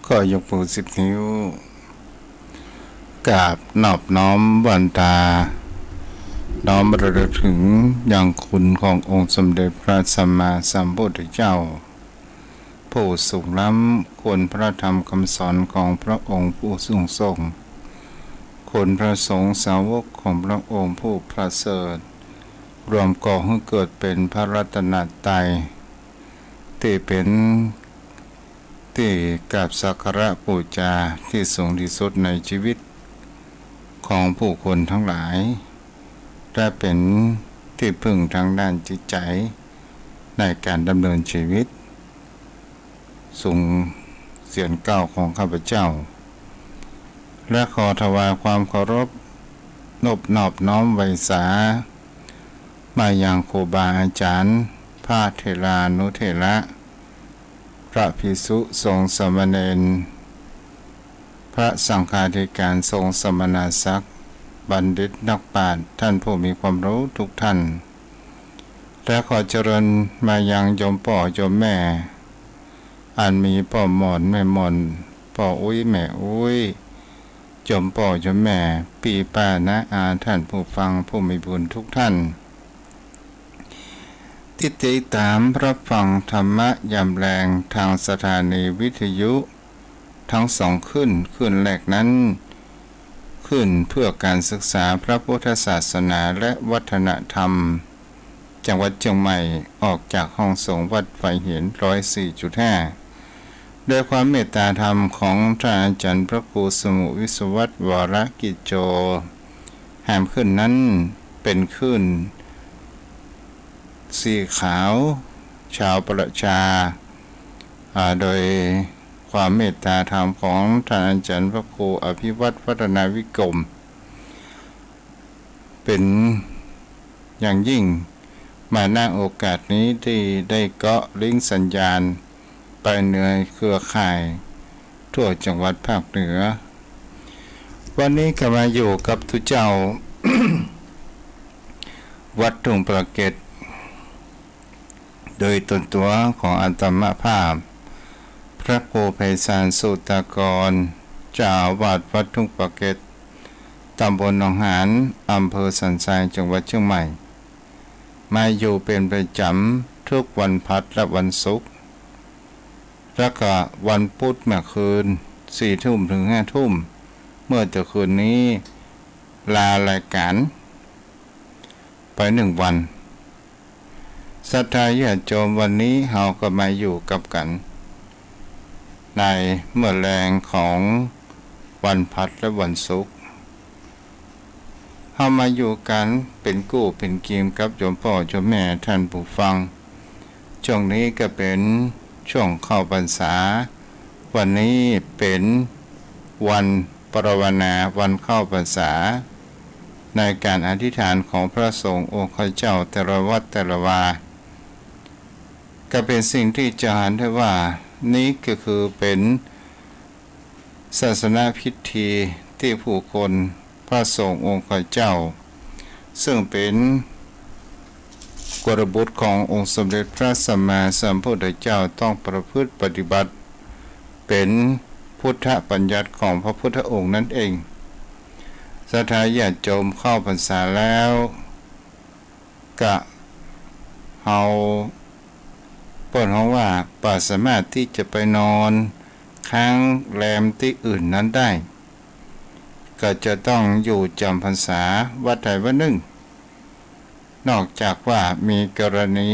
ก็ยกมือ10 นิ้วกราบนอบน้อมวันตาน้อมระลึกถึงอย่างคุณขององค์สมเด็จพระสัมมาสัมพุทธเจ้าผู้สูงล้ำคุณพระธรรมคำสอนของพระองค์ผู้สูงส่งคุณพระสงฆ์สาวกของพระองค์ผู้ประเสริฐรวมก่อให้เกิดเป็นพระรัตนตรัยที่เป็นที่กราบสักการะบูชาที่สูงที่สุดในชีวิตของผู้คนทั้งหลายและเป็นที่พึ่งทางด้านจิตใจในการดำเนินชีวิตสูงเสียงเก้าของข้าพเจ้าและขอถวายความเคารพนอบน้อมไว้สามายังครูบาอาจารย์พระเถรานุเถระพระภิกษุสงฆ์สามเณรพระสังฆาธิการสงฆ์สมณศักดิ์บัณฑิตนักปราชญ์ท่านผู้มีความรู้ทุกท่านและขอเจริญมายังโยมพ่อโยมแม่อันมีพ่อหมอนแม่หมอนพ่ออุ้ยแม่อุ้ยโยมพ่อโยมแม่พี่ป้าน้าอาท่านผู้ฟังผู้มีบุญทุกท่านที่ติดตามรับฟังธรรมะยามแรงทางสถานีวิทยุทั้งสองขึ้นแรกนั้นขึ้นเพื่อการศึกษาพระพุทธศาสนาและวัฒนธรรมจังหวัดเชียงใหม่ออกจากห้องส่งวัดไฟเห็น104.5ด้วยความเมตตาธรรมของท่านอาจารย์พระครูสมุวิศวัตวรกิจโจแหมขึ้นนั้นเป็นขึ้นสีขาวชาวประชาโดยความเมตตาธรรมของท่านอาจารย์พระครูอภิวัตรพัฒนาวิกรมเป็นอย่างยิ่งมาณโอกาสนี้ที่ได้เกาะลิงก์สัญญาณไปเหนือเครือข่ายทั่วจังหวัดภาคเหนือวันนี้ก็มาอยู่กับทุเจ้า วัดทุ่งประเกตโดยตนตัวของอัตมภาพพระครูไพศาลสุตกรเจ้าอาวาสวัดทุ่งประเกตตำบลหนองหานอำเภอสันทรายจังหวัดเชียงใหม่มาอยู่เป็นประจำทุกวันพัดและวันศุกร์แล้วก็วันพุธเมื่อคืน4 ทุ่มถึง5 ทุ่มเมื่อแต่คืนนี้ลารายการไป1 วันศรัทธาญาติโยมวันนี้เราก็มาอยู่กับกันในเมื่อแรงของวันพัดและวันศุกร์เรามาอยู่กันเป็นกู้เป็นเกียมกับโยมพ่อโยมแม่ท่านผู้ฟังช่วงนี้ก็เป็นช่วงเข้าพรรษาวันนี้เป็นวันปรวนาวันเข้าพรรษาในการอธิษฐานของพระสงฆ์องค์ข้าเจ้าแต่ละวัดแต่ละวาก็เป็นสิ่งที่จะเห็นได้ว่านี้ก็คือเป็นศาสนาพิธีที่ผู้คนพระสงฆ์องค์ข้าเจ้าซึ่งเป็นกฎบุตรขององค์สมเด็จพระสัมมาสัมพุทธเจ้าต้องประพฤติปฏิบัติเป็นพุทธบัญญัติของพระพุทธองค์นั่นเองศรัทธาญาติโยมเข้าพรรษาแล้วก็เอาเปิดห้องว่าป่าสามารถที่จะไปนอนค้างแรมที่อื่นนั้นได้ก็จะต้องอยู่จำพรรษาวัดใดวัดหนึ่งนอกจากว่ามีกรณี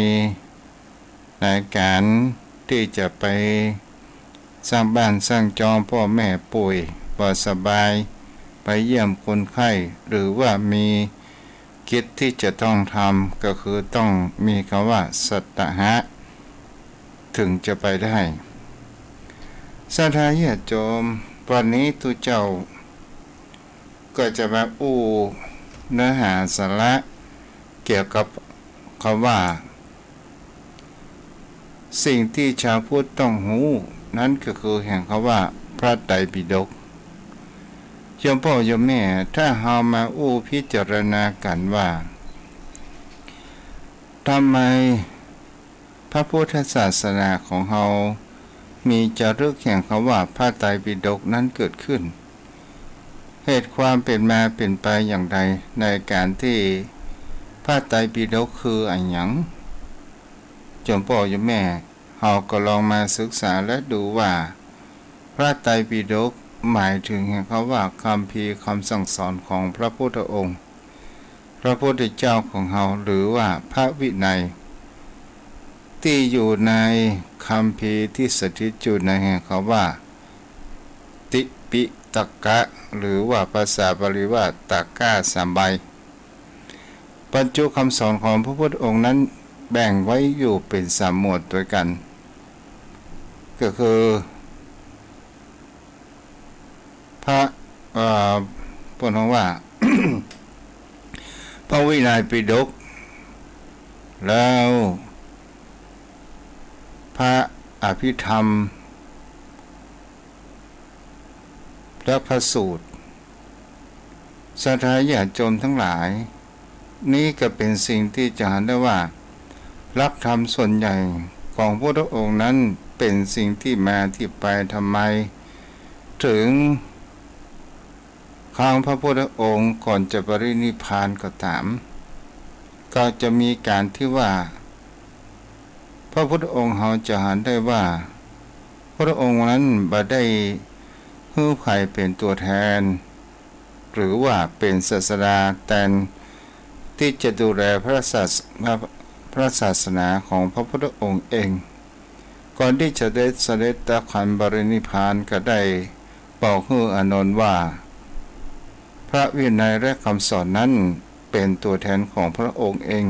ในการที่จะไปสร้างบ้านสร้างจอมพ่อแม่ป่วยบ่สบายไปเยี่ยมคนไข้หรือว่ามีกิจที่จะต้องทำก็คือต้องมีคำว่าสัตตหะถึงจะไปได้ศรัทธาญาติโยมวันนี้ทุกเจ้าก็จะมาเนื้อหาสาระเกี่ยวกับคำว่าสิ่งที่ชาวพุทธต้องรู้นั่นก็คือแห่งคำว่าพระไตรปิฎกโยมพ่อโยมแม่ถ้าเฮามาพิจารณากันว่าทำไมพระพุทธศาสนาของเฮา มีจารึกแห่งคำว่าพระไตรปิฎกนั้นเกิดขึ้นเหตุความเป็นมาเป็นไปอย่างไรในการที่พระไตรปิฎกคืออันหยังโยมพ่อโยมแม่เราก็ลองมาศึกษาและดูว่าพระไตรปิฎกหมายถึงแห่งคำว่าคัมภีร์คำสั่งสอนของพระพุทธองค์พระพุทธเจ้าของเราหรือว่าพระวินัยที่อยู่ในคัมภีร์ที่สถิตอยู่ในแห่งคำว่าติปิตกะหรือว่าภาษาบาลีว่าตากะสามใบบรรจุคำสอนของพระพุทธองค์นั้นแบ่งไว้อยู่เป็นสามหมวดด้วยกันก็คือพระพูดถึงว่า พระวินัยปิฎกแล้วพระอภิธรรมและพระสูตรศรัทธาญาติโยมทั้งหลายนี่ก็เป็นสิ่งที่จะเห็นได้ว่าหลักธรรมส่วนใหญ่ของพระองค์นั้นเป็นสิ่งที่มาที่ไปทำไมถึงข้างพระพุทธองค์ก่อนจะปรินิพพานก็ตามก็จะมีการที่ว่าพระพุทธองค์เราจะเห็นได้ว่าพระองค์นั้นบ่ได้ฮื้อไผ่เป็นตัวแทนหรือว่าเป็นศาสดาแต่ที่จะดูแลพระศาสนาของพระพุทธองค์เองก่อนที่จะได้เสด็จดับขันบรินิพพานก็ได้บอกให้อานนท์ว่าพระวินัยและคำสอนนั้นเป็นตัวแทนของพระองค์เอง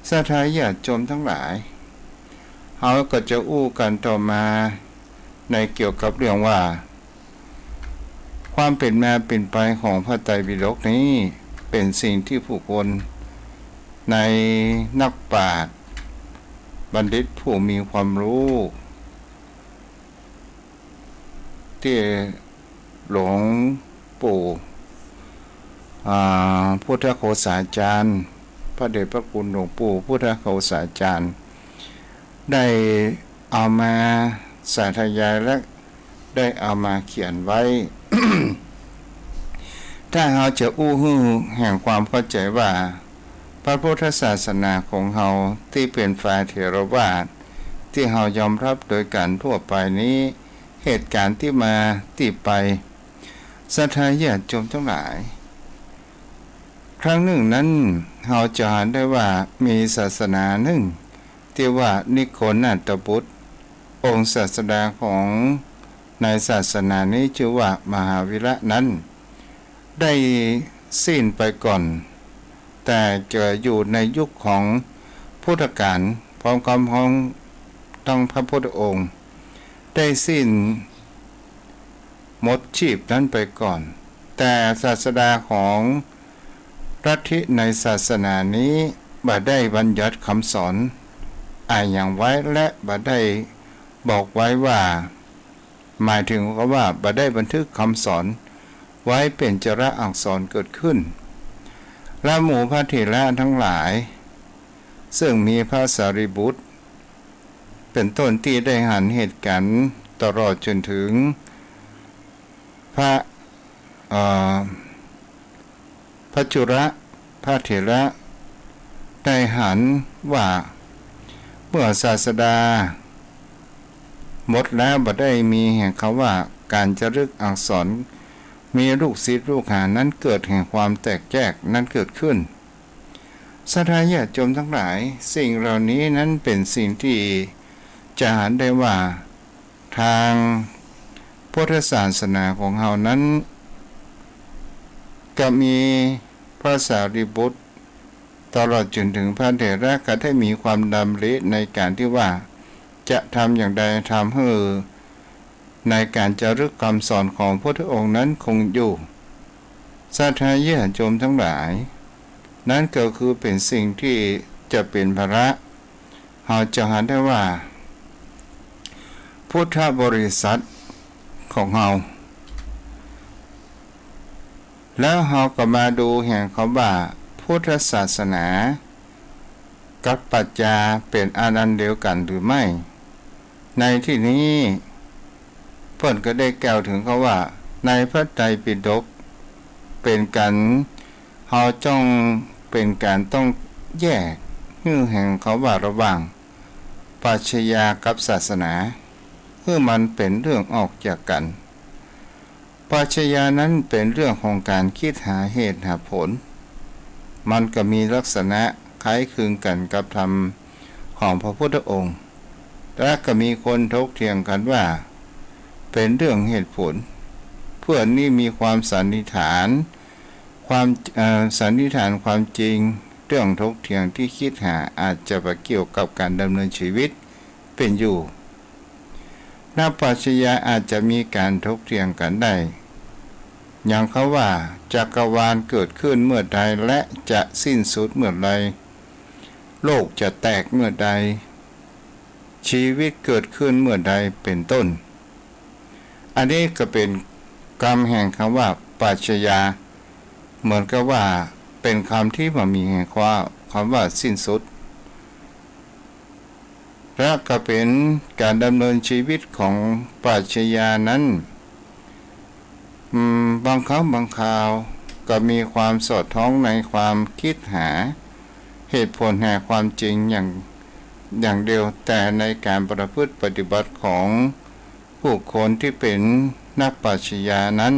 ศรัทธาญาติโยมทั้งหลายเขาก็จะอู้กันต่อมาในเกี่ยวกับเรื่องว่าความเป็นมาเป็นไปของพระไตรปิฎกนี้เป็นสิ่งที่ผู้คนในนักปราชญ์บัณฑิตผู้มีความรู้ที่หลวงปู่พุทธโฆษาจารย์พระเดชพระคุณหลวงปู่พุทธโฆษาจารย์ได้เอามาสาธยายและได้เอามาเขียนไว้ ถ้าเราจะอู้ฮู้แห่งความเข้าใจว่าพระพุทธศาสนาของเราที่เป็นฝ่ายเถรวาทที่เรายอมรับโดยการทั่วไปนี้เหตุการณ์ที่มาที่ไปศรัทธาญาติโยมทั้งหลายครั้งหนึ่งนั้นเราจะเห็นได้ว่ามีศาสนาหนึ่งที่ว่านิโคนัตบุตรองค์ศาสดาของในศาสนานี้ชื่อว่ามหาวิระนั้นได้สิ้นไปก่อนแต่เกิดอยู่ในยุคของพุทธกาลพร้อมกับของต้องพระพุทธองค์ได้สิ้นหมดชีพนั้นไปก่อนแต่ศาสดาของลัทธิในศาสนานี้บ่ได้บัญญัติคำสอนอย่างไว้และบ่ได้บอกไว้ว่าหมายถึงว่าบ่ได้บันทึกคำสอนไว้เป็นจระอักษรเกิดขึ้นและหมู่พระเถระทั้งหลายซึ่งมีพระสารีบุตรเป็นต้นที่ได้หันเหตุการณ์ตลอดจนถึงพระจุระพระเถระได้หันว่าเมื่อศาสดาหมดแล้วบ่ได้มีแห่งเขาว่าการจารึกอักษรมีลูกศิษย์ลูกหานั้นเกิดแห่งความแตกแยกนั้นเกิดขึ้นศรัทธาญาติโยมทั้งหลายสิ่งเหล่านี้นั้นเป็นสิ่งที่จะเห็นได้ว่าทางพุทธศาสนาของเรานั้นก็มีพระสารีบุตรตลอดจนถึงพระเถระก็ได้มีความดำริในการที่ว่าจะทำอย่างใดทำให้ในการจารึกคำสอนของพระองค์นั้นคงอยู่ศรัทธาญาติโยมทั้งหลายนั้นก็คือเป็นสิ่งที่จะเป็นภาระเราจะเห็นได้ว่าพุทธบริษัทของเราแล้วเราก็มาดูแห่งเขาว่าพุทธศาสนากับปรัชญาเป็นอันเดียวกันหรือไม่ ในที่นี้เพิ่นก็ได้กล่าวถึงเขาว่าในพระไตรปิฎกเป็นการเฮาจ้องเป็นการต้องแยกฮื้อแห่งเขาว่าระหว่างปรัชญากับศาสนาคือมันเป็นเรื่องออกจากกันปรัชญานั้นเป็นเรื่องของการคิดหาเหตุหาผลมันก็มีลักษณะคล้ายคลึงกันกับธรรมของพระพุทธองค์และก็มีคนถกเถียงกันว่าเป็นเรื่องเหตุผลเพื่อนนี่มีความสันนิษฐานความจริงเรื่องถกเถียงที่คิดหาอาจจะไปเกี่ยวกับการดำเนินชีวิตเป็นอยู่นักปรัชญาอาจจะมีการถกเถียงกันได้อย่างเขาว่าจักรวาลเกิดขึ้นเมื่อใดและจะสิ้นสุดเมื่อใดโลกจะแตกเมื่อใดชีวิตเกิดขึ้นเมื่อใดเป็นต้นอันนี้ก็เป็นคำแห่งคำว่าปรัชญาเหมือนกับว่าเป็นคำที่มันมีแห่งคำว่าสิ้นสุดและก็เป็นการดำเนินชีวิตของปรัชญานั้นบางครั้งบางคราวก็มีความสอดคล้องในความคิดหาเหตุผลแห่งความจริงอย่างเดียวแต่ในการประพฤติปฏิบัติของผู้คนที่เป็นนักปรัชญานั้น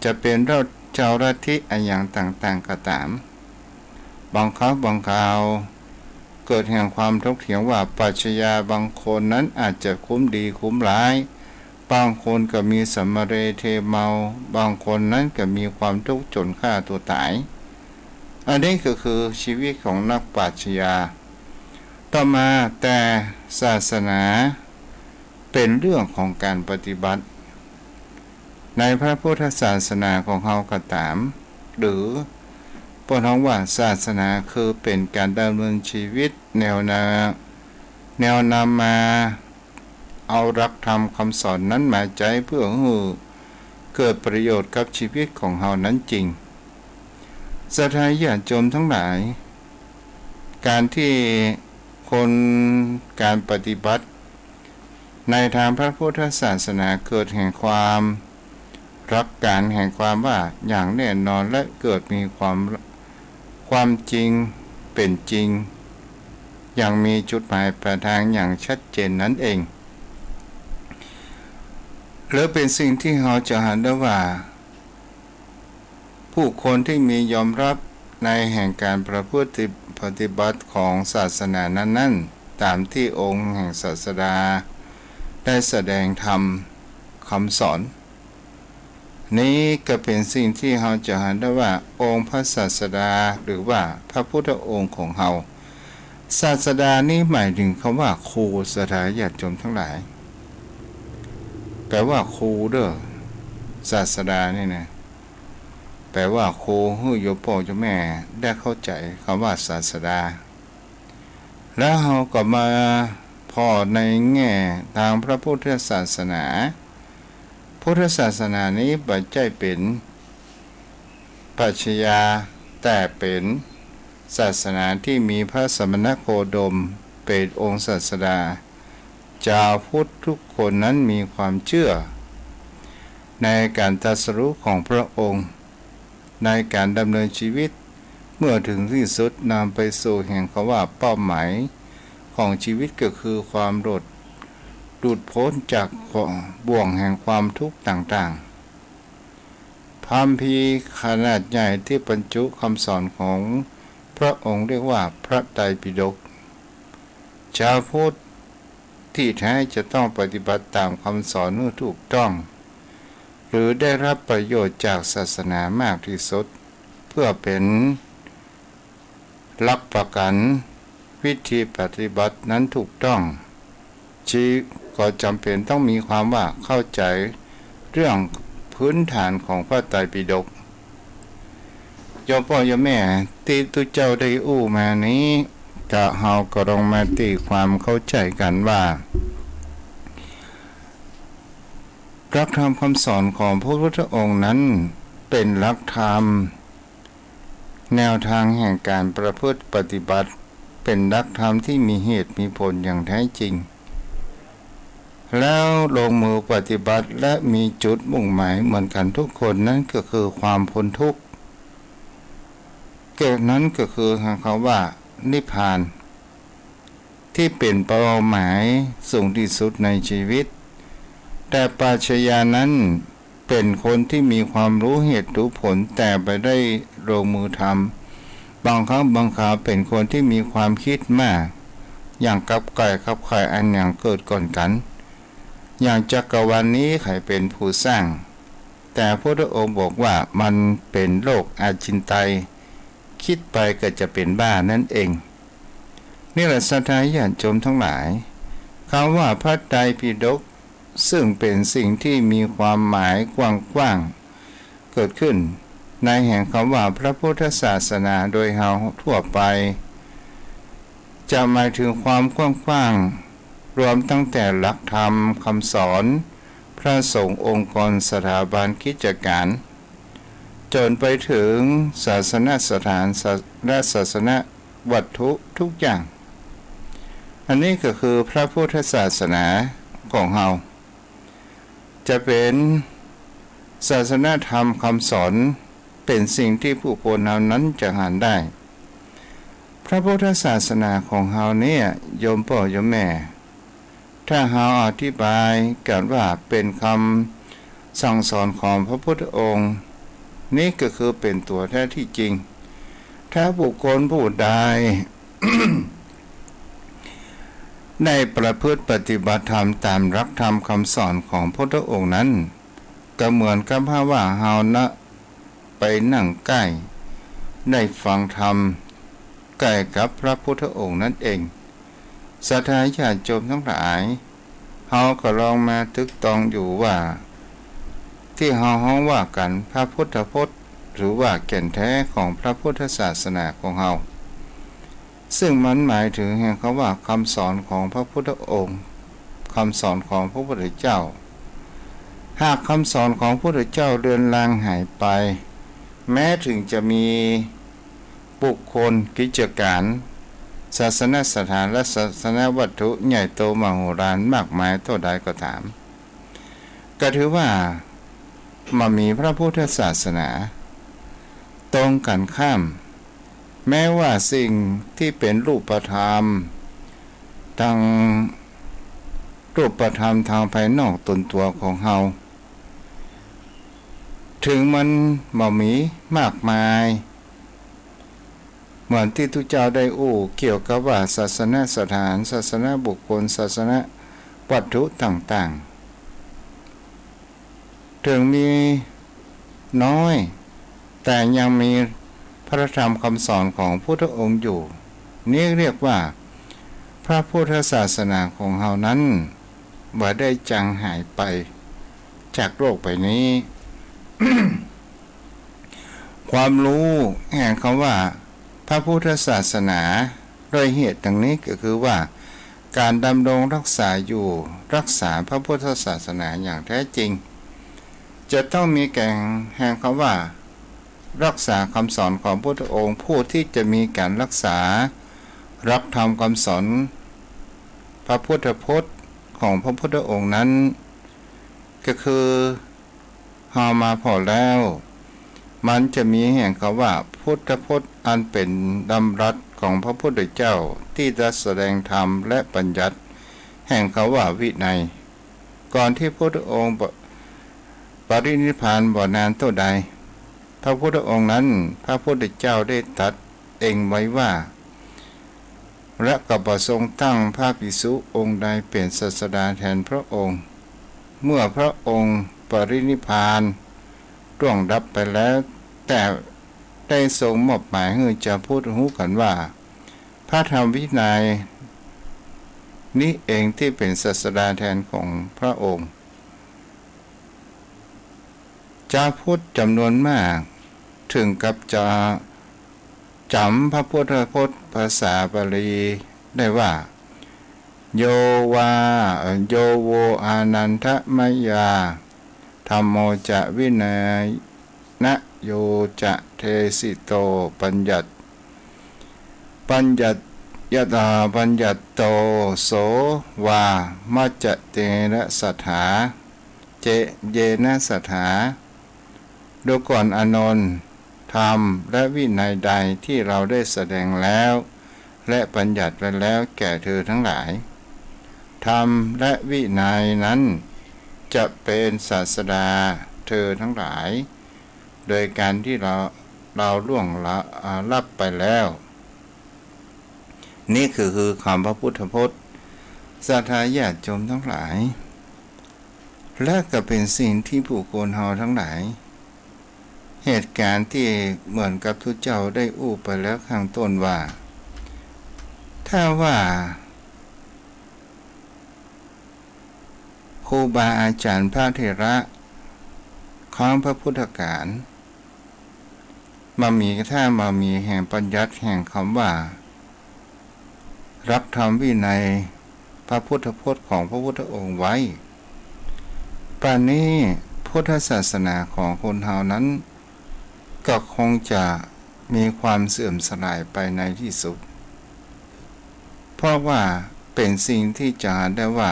จะเป็นเจ้าลัทธิอย่างต่างๆก็ตามบางครั้งบางคราวเกิดแห่งความถกเถียงว่าปรัชญาบางคนนั้นอาจจะคุ้มดีคุ้มร้ายบางคนก็มีสัมมาเรเทเมาบางคนนั้นก็มีความทุกข์จนฆ่าตัวตายอันนี้ก็คือชีวิตของนักปรัชญาต่อมาแต่ศาสนาเป็นเรื่องของการปฏิบัติในพระพุทธศาสนาของเราก็ตามหรือพวกเราว่าศาสนาคือเป็นการดำเนินชีวิตแนวนำมาเอาหลักธรรมคำสอนนั้นมาใช้เพื่อให้เกิดประโยชน์กับชีวิตของเรานั้นจริงศรัทธาญาติโยมทั้งหลายการที่การปฏิบัติในทางพระพุทธศาสนาเกิดแห่งความรักการแห่งความว่าอย่างแน่นอนและเกิดมีความจริงเป็นจริงอย่างมีจุดหมายปลายทางอย่างชัดเจนนั่นเองหรือเป็นสิ่งที่เราจะเห็นได้ว่าผู้คนที่มียอมรับในแห่งการประพฤติปฏิบัติของศาสนานั้นตามที่องค์แห่งศาสดาได้แสดงธรรมคำสอนนี้ก็เป็นสิ่งที่เราจะเห็นได้ว่าองค์พระศาสดาหรือว่าพระพุทธองค์ของเราศาสดานี้หมายถึงคำว่าครูศรัทธาญาติโยมทั้งหลายแปลว่าครูเด้อศาสดานี่นะแปลว่าครูให้โยมพ่อโยมแม่ได้เข้าใจคำว่าศาสดาแล้วเราก็มาพอในแง่ทางพระพุทธศาสนาพุทธศาสนานี้ไม่ใช่เป็นปรัชญาแต่เป็นศาสนาที่มีพระสมณโคดมเป็นองค์ศาสดาชาวพุทธทุกคนนั้นมีความเชื่อในการตรัสรู้ของพระองค์ในการดำเนินชีวิตเมื่อถึงที่สุดนำไปสู่แห่งคำว่าเป้าหมายของชีวิตก็คือความหลุดพ้นจากบ่วงแห่งความทุกข์ต่างๆพระคัมภีร์ขนาดใหญ่ที่บรรจุคำสอนของพระองค์เรียกว่าพระไตรปิฎกชาวพุทธที่แท้จะต้องปฏิบัติตามคำสอนให้ถูกต้องหรือได้รับประโยชน์จากศาสนามากที่สุดเพื่อเป็นหลักประกันวิธีปฏิบัตินั้นถูกต้องก็จำเป็นต้องมีความว่าเข้าใจเรื่องพื้นฐานของพระไตรปิฎกโยมพ่อโยมแม่ที่ตุเจ้าได้อู้มานี้ก็เฮาก็ลองมาตีความเข้าใจกันว่าหลักธรรมคำสอนของพระพุทธองค์นั้นเป็นหลักธรรมแนวทางแห่งการประพฤติปฏิบัติเป็นหลักธรรมที่มีเหตุมีผลอย่างแท้จริง แล้วลงมือปฏิบัติและมีจุดมุ่งหมายเหมือนกันทุกคนนั่นก็คือความพ้นทุกข์เกิดนั้นก็คือคำว่านิพพานที่เป็นเป้าหมายสูงที่สุดในชีวิตแต่ปราชญานั้นเป็นคนที่มีความรู้เหตุรู้ผลแต่ไปได้ลงมือทำบางครั้งบางคราวเป็นคนที่มีความคิดมากอย่างกับไก่กับไข่อันอย่างเกิดก่อนกันอย่างจักรวาลนี้ใครเป็นผู้สร้างแต่พระพุทธองค์บอกว่ามันเป็นโลกอาจินไตยคิดไปก็จะเป็นบ้านั่นเองนี่แหละศรัทธาญาติโยมทั้งหลายคำว่าพระไตรปิฎกซึ่งเป็นสิ่งที่มีความหมายกว้างๆเกิดขึ้นในแห่งคำว่าพระพุทธศาสนาโดยเฮาทั่วไปจะหมายถึงความกว้างๆรวมตั้งแต่หลักธรรมคำสอนพระสงฆ์องค์กรสถาบันกิจการจนไปถึงศาสนสถานและศาสนวัตถุทุกอย่างอันนี้ก็คือพระพุทธศาสนาของเราจะเป็นศาสนธรรมคำสอนเป็นสิ่งที่ผู้คนเหล่านั้นจะหาได้พระพุทธศาสนาของเราเนี่ยโยมพ่อโยมแม่ถ้าเราอธิบายกันว่าเป็นคำสั่งสอนของพระพุทธองค์นี่ก็คือเป็นตัวแท้ที่จริงถ้าบุคคลผู้ใด ได้ประพฤติปฏิบัติธรรมตามหลักธรรมคำสอนของพระพุทธองค์นั้นก็เหมือนกับว่าเฮานะไปนั่งใกล้ได้ฟังธรรมใกล้กับพระพุทธองค์นั่นเองศรัทธาญาติโยมทั้งหลายเฮาก็ลองมาตึกตองอยู่ว่าที่เฮาฮ้องว่ากันพระพุทธพจน์หรือว่าแก่นแท้ของพระพุทธศาสนาของเฮาซึ่งมันหมายถึงแห่งคำว่าคำสอนของพระพุทธองค์คำสอนของพระพุทธเจ้าหากคำสอนของพระพุทธเจ้าเลือนลางหายไปแม้ถึงจะมีบุคคลกิจการศาสนสถานและศาสนวัตถุใหญ่โตมโหฬารมากมายเท่าใดก็ตามก็ถือว่ามามีพระพุทธศาสนาตรงกันข้ามแม้ว่าสิ่งที่เป็นรูปธรรมทางรูปธรรมทางภายนอกตนตัวของเฮาถึงมันมีมากมายเหมือนที่ทุกเจ้าได้เกี่ยวกับว่าศาสนสถานศาสนบุคคลศาสนวัตถุต่างๆถึงมีน้อยแต่ยังมีพระธรรมคำสอนของพุทธองค์อยู่นี่เรียกว่าพระพุทธศาสนาของเรานั้นบ่ได้จางหายไปจากโลกใบนี้ ความรู้แห่งคำว่าพระพุทธศาสนาโดยเหตุดังนี้ก็คือว่าการดำรงรักษาอยู่รักษาพระพุทธศาสนาอย่างแท้จริงจะต้องมีแก่งแห่งคำว่ารักษาคำสอนของพระพุทธองค์ผู้ที่จะมีการรักษารับธรรมคำสอนพระพุทธพจน์ของพระพุทธองค์นั้นก็คือเฮามาพอแล้วมันจะมีแห่งคำว่าพุทธพจน์อันเป็นดำรัสของพระพุทธเจ้าที่จะแสดงธรรมและบัญญัติแห่งคำว่าวินัยก่อนที่พระพุทธองค์ปรินิพพานบ่นานเท่าใดพระพุทธองค์นั้นพระพุทธเจ้าได้ตรัสเองไว้ว่าและก็ประทรงตั้งพระภิกษุองค์ใดเป็นศาสดาแทนพระองค์เมื่อพระองค์ปรินิพพานล่วงดับไปแล้วแต่ได้ทรงมอบหมายให้จะพูดหูกันว่าพระธรรมวินัยนี้เองที่เป็นศาสดาแทนของพระองค์จะพูดจำนวนมากถึงกับจะจำพระพุทธพจน์ภาษาบาลีได้ว่าโยวาโยโวอานันทมยาธัมโมจะวินัยนะโยจะเทสิโตปัญญัติ ยะตาปัญญัตโตโสวามัจจเตนะสัทธาเจเยนะสัทธาดูก่อนอานนท์ธรรมและวินัยใดที่เราได้แสดงแล้วและบัญญัติไว้แล้วแก่เธอทั้งหลายธรรมและวินัยนั้นจะเป็นศาสดาเธอทั้งหลายโดยการที่เราล่วงลับไปแล้วนี่คือคำพระพุทธพจน์ศรัทธาญาติโยมทั้งหลายและก็เป็นสิ่งที่ผู้คนเฮาทั้งหลายเหตุการณ์ที่เหมือนกับทุกเจ้าได้อู้ไปแล้วข้างต้นว่าถ้าว่าครูบาอาจารย์พระเถระของพระพุทธการมามีแห่งปัญญัติแห่งคำว่ารับธรรมวินัยพระพุทธพจน์ของพระพุทธองค์ไว้ป่านนี้พุทธศาสนาของคนเฮานั้นก็คงจะมีความเสื่อมสลายไปในที่สุดเพราะว่าเป็นสิ่งที่จะได้ว่า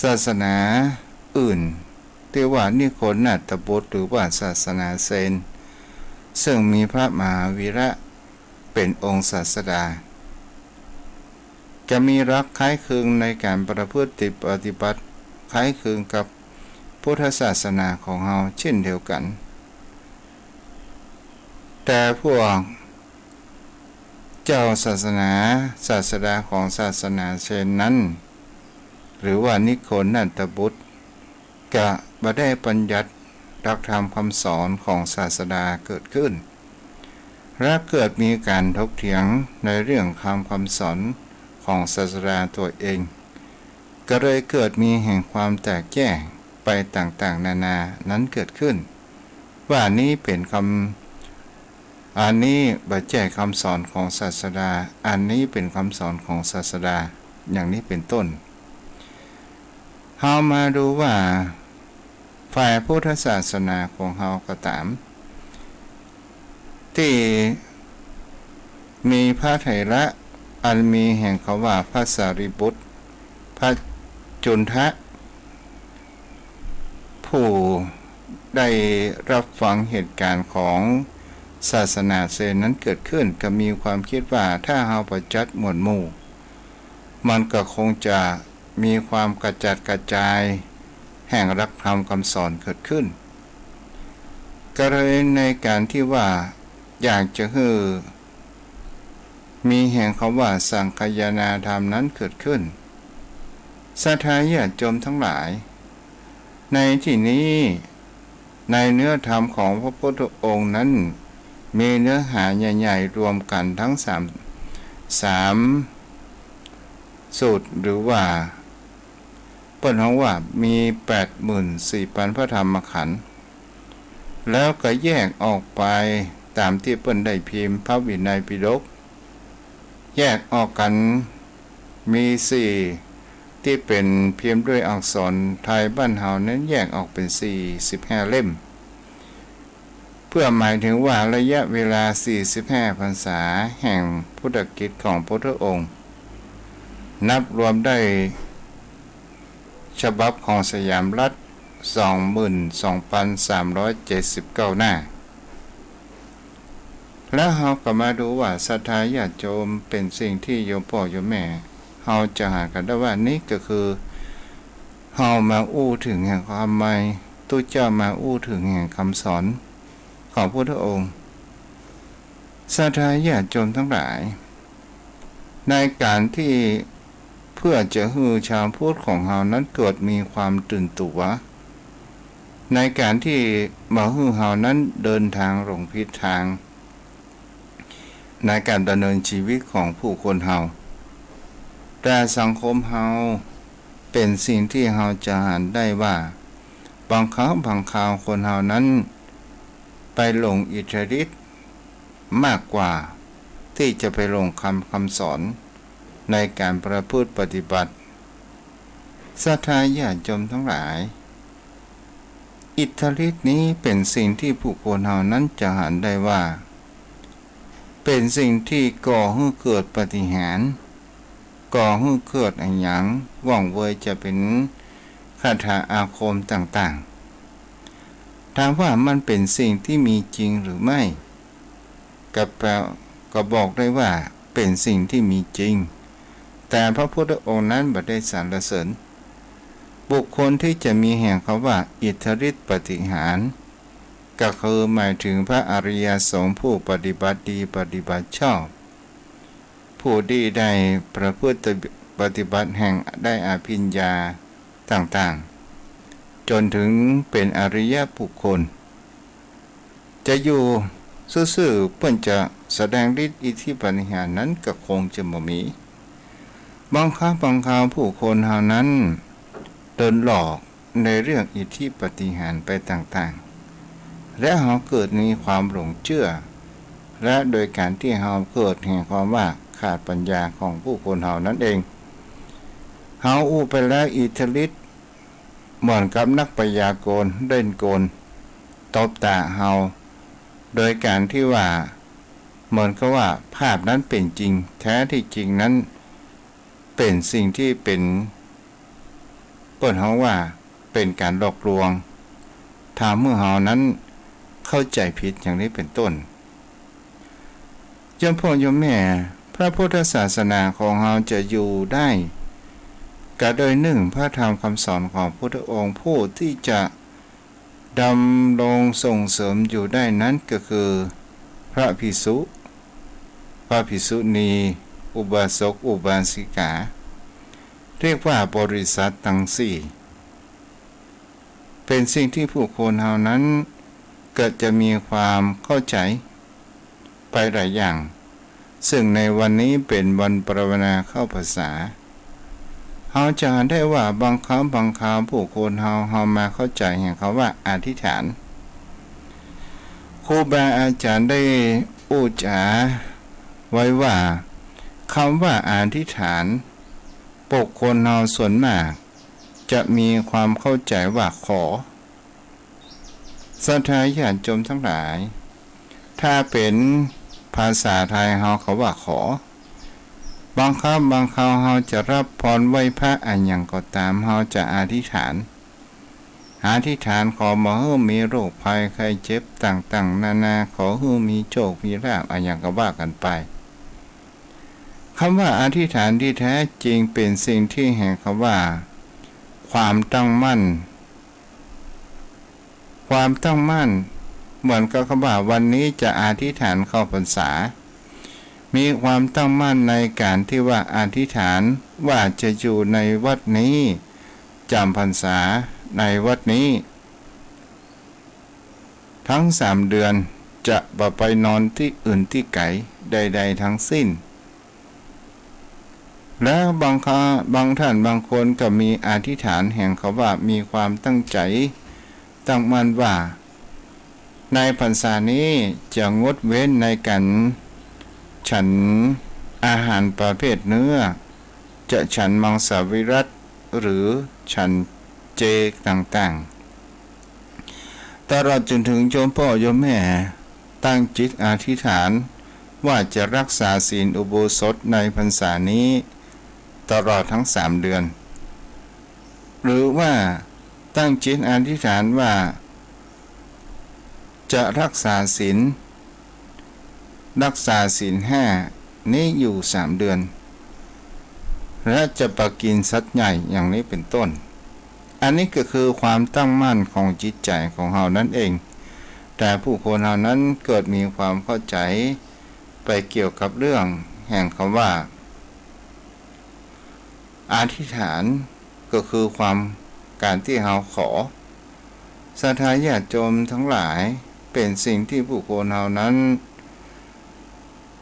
ศาสนาอื่นที่ว่านิโคนาตบุตรหรือว่าศาสนาเซนซึ่งมีพระมหาวีระเป็นองค์ศาสดาจะมีรักคล้ายคลึงในการประพฤติปฏิบัติคล้ายคลึงกับพุทธศาสนาของเราเช่นเดียวกันแต่พวกเจ้าศาสดาของศาสนาเชนนั้นหรือว่านิโคนันตบุตรก็บ่ได้บัญญัติหลักธรรมคำสอนของศาสดาเกิดขึ้นและเกิดมีการถกเถียงในเรื่องคำสอนของศาสดาตัวเองก็เลยเกิดมีแห่งความแตกแยกไปต่างๆนานานั้นเกิดขึ้นว่านี้เป็นอันนี้บัจแจกคำสอนของศาสดาอันนี้เป็นคำสอนของศาสดาอย่างนี้เป็นต้นเฮามาดูว่าฝ่ายพุทธศาสนาของเฮาก็ตามที่มีพระเถระอันมีแห่งเขาว่าพระสารีบุตรพระจุนทะผู้ได้รับฟังเหตุการณ์ของศาสนาเซนนั้นเกิดขึ้นก็มีความคิดว่าถ้าเฮาประจัดหมวดหมู่มันก็คงจะมีความกระจัดกระจายแห่งหลักธรรมคำสอนเกิดขึ้นก็เลยในการที่ว่าอยากจะมีแห่งคำว่าสังคายนาธรรมนั้นเกิดขึ้นศรัทธาญาติโยมทั้งหลายในที่นี้ในเนื้อธรรมของพระพุทธองค์นั้นมีเนื้อหาใหญ่ๆรวมกันทั้งสามสูตรหรือว่าเปิ้นฮ้องว่ามี 84,000 พระธรรมขันธ์แล้วก็แยกออกไปตามที่เปิ้นได้พิมพ์พระวินัยปิฎกแยกออกกันมี4ที่เป็นพิมพ์ด้วยอักษรไทยบ้านเฮานั้นแยกออกเป็น45เล่มเพื่อหมายถึงว่าระยะเวลา45พรรษาแห่งพุทธกิจของพระพุทธองค์นับรวมได้ฉบับของสยามรัฐ 22,379 หน้าแล้วเราก็มาดูว่าศรัทธาญาติโยมเป็นสิ่งที่โยมพ่อโยมแม่เราจะหากันได้ว่านี่ก็คือเรามาอู้ถึงแห่งความหมายตู้เจ้ามาอู้ถึงแห่งคำสอนของพระพุทธองค์ศรัทธาญาติโยมทั้งหลายในการที่เพื่อจะให้ชาวพุทธของเรานั้นเกิดมีความตื่นตัวในการที่มาให้เรานั้นเดินทางหลงผิดทางในการดำเนินชีวิตของผู้คนเฮาแต่สังคมเฮาเป็นสิ่งที่เฮาจะเห็นได้ว่าบางครั้งบางคราวคนเฮานั้นไปหลงอิทธิฤทธิ์มากกว่าที่จะไปหลงคำสอนในการประพฤติปฏิบัติศรัทธาญาติโยมทั้งหลายอิทธิฤทธิ์นี้เป็นสิ่งที่ผู้คนเฮานั้นจะเห็นได้ว่า เป็นสิ่งที่ก่อให้เกิดปาฏิหาริย์ก่อให้เกิดอันหยังว่องไวจะเป็นคาถาอาคมต่างๆถามว่ามันเป็นสิ่งที่มีจริงหรือไม่ก็บอกได้ว่าเป็นสิ่งที่มีจริงแต่พระพุทธองค์นั้นบ่ได้สรรเสริญบุคคลที่จะมีแห่งคำว่าอิทธิฤทธิปาฏิหาริย์ก็คือหมายถึงพระอริยสงฆ์ผู้ปฏิบัติดีปฏิบัติชอบผู้ดีได้ประพฤติปฏิบัติแห่งได้อภิญญาต่างๆจนถึงเป็นอริยบุคคลจะอยู่ซื่อๆเพื่อจะแสดงฤทธิ์อิทธิปาฏิหาริย์นั้นก็คงจะบ่มีบางครั้งบางคราวผู้คนเหล่านั้นโดนหลอกในเรื่องอิทธิปาฏิหาริย์ไปต่างๆและเขาเกิดมีความหลงเชื่อและโดยการที่เขาเกิดแห่งความว่าขาดปัญญาของผู้คนเหล่านั้นเองเขาอู้ไปแล้วอิทธิฤทธิ์เหมือนกับนักพยากรณ์เล่นกลตบตาเขาโดยการที่ว่าเหมือนกับว่าภาพนั้นเป็นจริงแท้ที่จริงนั้นเป็นสิ่งที่เป็นเปิดเขาว่าเป็นการหลอกลวงทำเมื่อเขานั้นเข้าใจผิดอย่างนี้เป็นต้นโยมพ่อโยมแม่พระพุทธศาสนาของเราจะอยู่ได้ก็โดยหนึ่งพระธรรมคำสอนของพระพุทธองค์ผู้ที่จะดำรงส่งเสริมอยู่ได้นั้นก็คือพระภิกษุพระภิกษุณีอุบาสกอุบาสิกาเรียกว่าบริษัททั้งสี่เป็นสิ่งที่ผู้คนเหล่านั้นเกิดจะมีความเข้าใจไปหลายอย่างซึ่งในวันนี้เป็นวันปรารถนาเข้าภาษาเราจะได้ว่าบางครั้งบางคราวผู้คนเรามาเข้าใจแห่งเขาว่าอธิษฐานครูบาอาจารย์ได้อุจาไว้ว่าคำว่าอธิษฐานบุคคลเราส่วนมากจะมีความเข้าใจว่าขอศรัทธาญาติโยมทั้งหลายถ้าเป็นภาษาไทยเขาว่าขอบางครั้งบางคราวเราจะรับพรไหว้พระอันอย่างก็ตามเราจะอธิษฐานขอมาให้มีโรคภัยไข้เจ็บต่างๆนานาขอให้มีโชคมีลาภอันอย่างก็ว่ากันไปคำว่าอธิษฐานที่แท้จริงเป็นสิ่งที่แห่งคำว่าความตั้งมั่นเหมือนกับคำว่าวันนี้จะอธิษฐานเข้าพรรษามีความตั้งมั่นในการที่ว่าอธิษฐานว่าจะอยู่ในวัดนี้จำพรรษาในวัดนี้ทั้ง3 เดือนจะบ่ไปนอนที่อื่นที่ไกลใดๆทั้งสิ้นและบางท่านบางคนก็มีอธิษฐานแห่งเขาว่ามีความตั้งใจตั้งมั่นว่าในพรรษานี้จะงดเว้นในการฉันอาหารประเภทเนื้อจะฉันมังสวิรัติหรือฉันเจต่างๆตลอดจนถึงโยมพ่อโยมแม่ตั้งจิตอธิษฐานว่าจะรักษาศีลอุโบสถในพรรษานี้ตลอดทั้ง3 เดือนหรือว่าตั้งจิตอธิษฐานว่าจะรักษาศีล5นี้อยู่3 เดือนและจะปกินสัตว์ใหญ่อย่างนี้เป็นต้นอันนี้ก็คือความตั้งมั่นของจิตใจของเรานั่นเองแต่ผู้คนเหล่านั้นเกิดมีความเข้าใจไปเกี่ยวกับเรื่องแห่งคำว่าอธิษฐานก็คือความการที่เราขอศรัทธาญาติโยมทั้งหลายเป็นสิ่งที่ผู้คนเหล่านั้น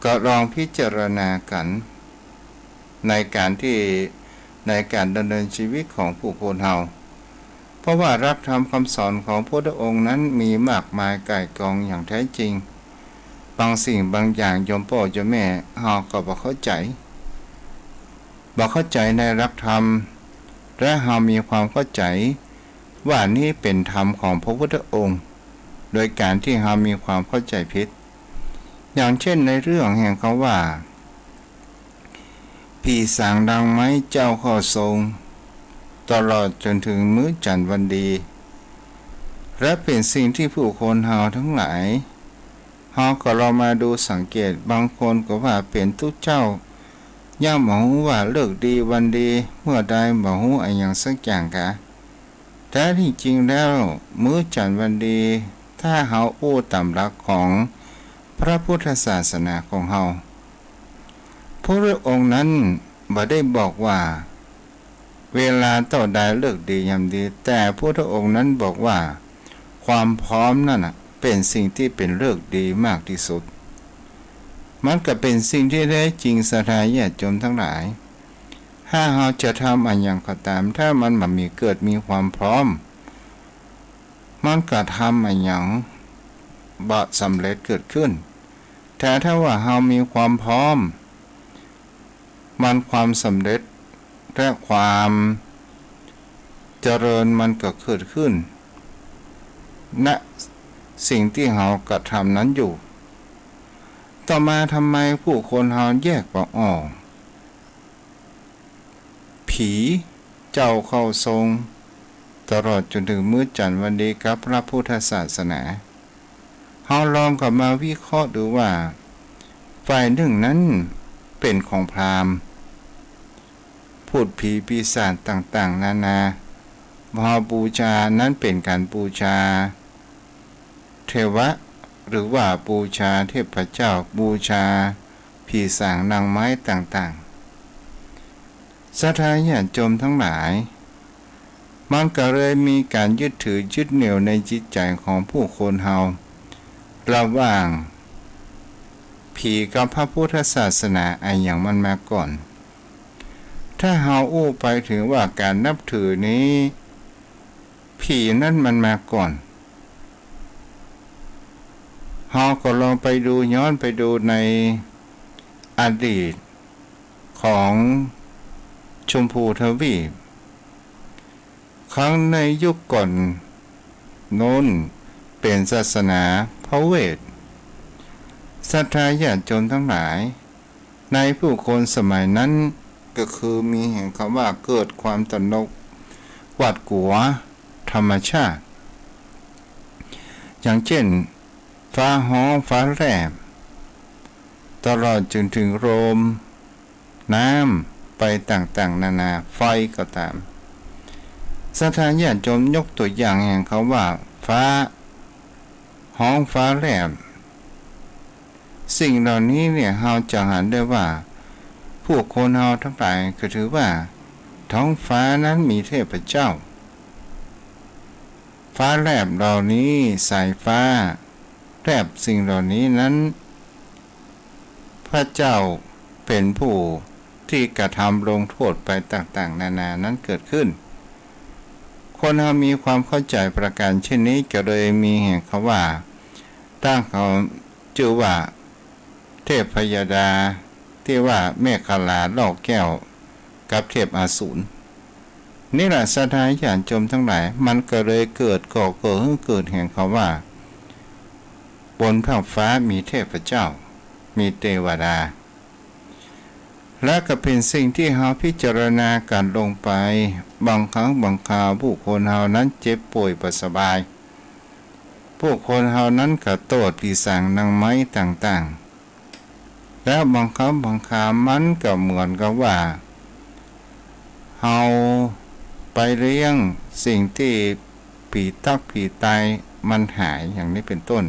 ก็ลองพิจารณากันในการดำเนินชีวิตของผู้คนเราเพราะว่ารับธรรมคำสอนของพระพุทธองค์นั้นมีมากมายก่ายกองอย่างแท้จริงบางสิ่งบางอย่างโยมพ่อโยมแม่เราก็บ่เข้าใจในรักธรรมและเรามีความเข้าใจว่านี่เป็นธรรมของพระพุทธองค์โดยการที่เรามีความเข้าใจผิด อย่างเช่นในเรื่องแห่งเขาว่าพี่สางดังไม้เจ้าข้อทรงตลอดจนถึงมื้อจันทร์วันดีและเป็นสิ่งที่ผู้คนเฮาทั้งหลายเฮาก็เรามาดูสังเกตบางคนก็ว่าเป็นทุกเจ้าย่าหมอหูว่าเลิกดีวันดีเมื่อใดหมอหูอะไรอย่างสักอย่างกะแต่ที่จริงแล้วมื้อจันทร์วันดีถ้าเฮาอู้ตามหลักของพระพุทธศาสนาของเฮาพระองค์นั้นบ่ได้บอกว่าเวลาต่อใดเลิกดียามดีแต่พระองค์นั้นบอกว่าความพร้อมนั่นเป็นสิ่งที่เป็นเลิกดีมากที่สุดมันก็เป็นสิ่งที่แท้จริงศรัทธาญาติโยมทั้งหลายถ้าเราจะทำอะไรอย่างก็ตามถ้ามันมีเกิดมีความพร้อมมันก็ทำอะไรอย่างบ่สำเร็จเกิดขึ้นแต่ถ้าว่าเรามีความพร้อมมันความสำเร็จและความเจริญมันก็เกิดขึ้นณสิ่งที่เรากระทำนั้นอยู่ต่อมาทำไมผู้คนเราแยกว่าอ๋อผีเจ้าเข้าทรงตลอดจนถึงมื้อจันทร์วันดีกับพระพุทธศาสนาเราลองกลับมาวิเคราะห์ดูว่าฝ่ายหนึ่งนั้นเป็นของพราหมณ์พูดผีปีศาจต่างๆนานาพอบูชานั้นเป็นการบูชาเทวะหรือว่าบูชาเทพเจ้าบูชาผีสางนางไม้ต่างๆศรัทธาญาติโยมทั้งหลายมันก็เลยมีการยึดถือยึดเหนี่ยวในจิตใจของผู้คนเฮาระหว่างผีกับพระพุทธศาสนาไออย่างมันมาก่อนถ้าเฮาอู้ไปถึงว่าการนับถือนี้ผีนั่นมันมาก่อนเฮาก็ลองไปดูย้อนไปดูในอดีตของชมพูทวีปครั้งในยุคก่อนโน้นเป็นศาสนาพระเวทศรัทธาญาติโยมทั้งหลายในผู้คนสมัยนั้นก็คือมีแห่งคำว่าเกิดความตระหนกหวาดกลัวธรรมชาติอย่างเช่นฟ้าห้องฟ้าแลบตลอดจนถึงลมน้ำไปต่างๆนานาไฟก็ตามศรัทธาญาติโยมยกตัวอย่างแห่งเขาว่าฟ้าห้องฟ้าแลบสิ่งเหล่านี้เนี่ยเราจะเห็นได้ว่าพวกคนเราทั้งหลายก็ถือว่าท้องฟ้านั้นมีเทพเจ้าฟ้าแลบเหล่านี้สายฟ้าแลบสิ่งเหล่านี้นั้นพระเจ้าเป็นผู้ที่กระทำลงโทษไปต่างๆนานานั้นเกิดขึ้นคนเรามีความเข้าใจประการเช่นนี้ก็เลยมีแห่งเขาว่าตั้งเขาชื่อว่าเทพพยดาที่ว่าเมฆลาลอกแก้วกับเทพอสูรนี่แหละศรัทธาญาติโยมทั้งหลายมันก็เลยเกิดเกิดแห่งเขาว่าบนท้องฟ้ามีเทพเจ้ามีเทวดาและก็เป็นสิ่งที่เราพิจารณากันลงไปบางครั้งบางคราวผู้คนเฮานั้นเจ็บป่วยบ่สบายผู้คนเฮานั้นก็โทษผีสางนางไม้ต่างๆแล้วบางครั้งบางคราวมันก็เหมือนกับว่าเฮาไปเลี้ยงสิ่งที่ผีตักผีตายมันหายอย่างนี้เป็นต้น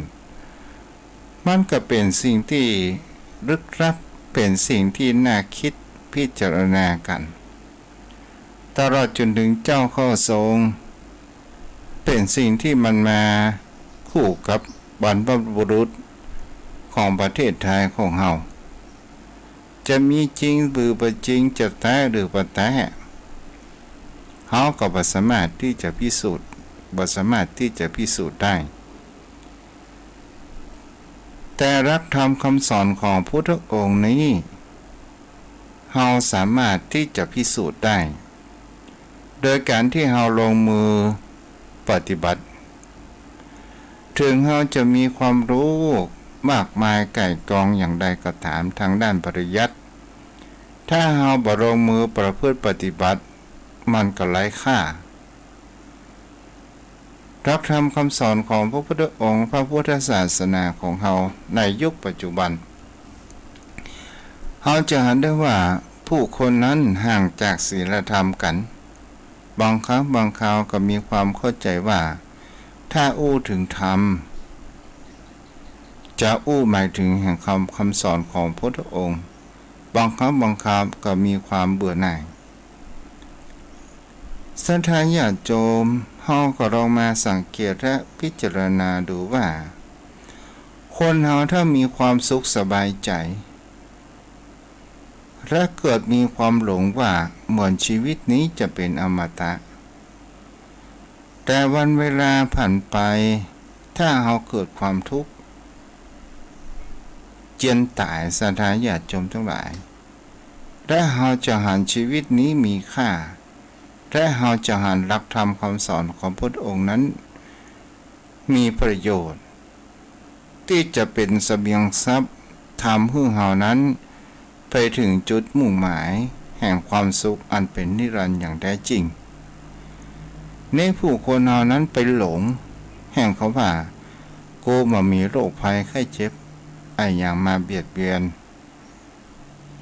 มันก็เป็นสิ่งที่ลึกลับเป็นสิ่งที่น่าคิดพิจารณากันตลอดจนถึงเจ้าข้อทรงเป็นสิ่งที่มันมาคู่กับบรรพบุรุษของประเทศไทยของเฮาจะมีจริงหรือบ่จริงจะแท้หรือบ่แท้เฮาก็บ่สามารถที่จะพิสูจน์ได้แต่รักธรรมคำสอนของพุทธองค์นี้เราสามารถที่จะพิสูจน์ได้โดยการที่เราลงมือปฏิบัติถึงเราจะมีความรู้ มากมายไก่กองอย่างใดก็ตามทางด้านปริยัติถ้าเฮาบ่ลงมือประพฤติปฏิบัติมันก็ไร้ค่ารักธรรมคำสอนของพระพุทธองค์พระพุทธศาสนาของเฮาในยุคปัจจุบันเฮาจะเห็นได้ว่าผู้คนนั้นห่างจากศีลธรรมกันบางครั้งบางคราวก็มีความเข้าใจว่าถ้าอู้ถึงธรรมจะอู้หมายถึงแห่งคำสอนของพระพุทธองค์บางครั้งบางคราวก็มีความเบื่อหน่ายศรัทธาญาติโยมเฮาก็ลองมาสังเกตและพิจารณาดูว่าคนเฮาถ้ามีความสุขสบายใจและเกิดมีความหลงว่าเหมือนชีวิตนี้จะเป็นอมตะแต่วันเวลาผ่านไปถ้าเฮาเกิดความทุกข์เจียนตายศรัทธาญาติโยมทั้งหลายและเฮาจะหันชีวิตนี้มีค่าและเฮาจะหันหลักธรรมคำสอนของพระองค์นั้นมีประโยชน์ที่จะเป็นเสบียงทรัพย์ทำให้เฮานั้นไปถึงจุดมุ่งหมายแห่งความสุขอันเป็นนิรันดร์อย่างแท้จริงในผู้คนเฮานั้นไปหลงแห่งเขาว่ากูมามีโรคภัยไข้เจ็บไอ้อย่างมาเบียดเบียน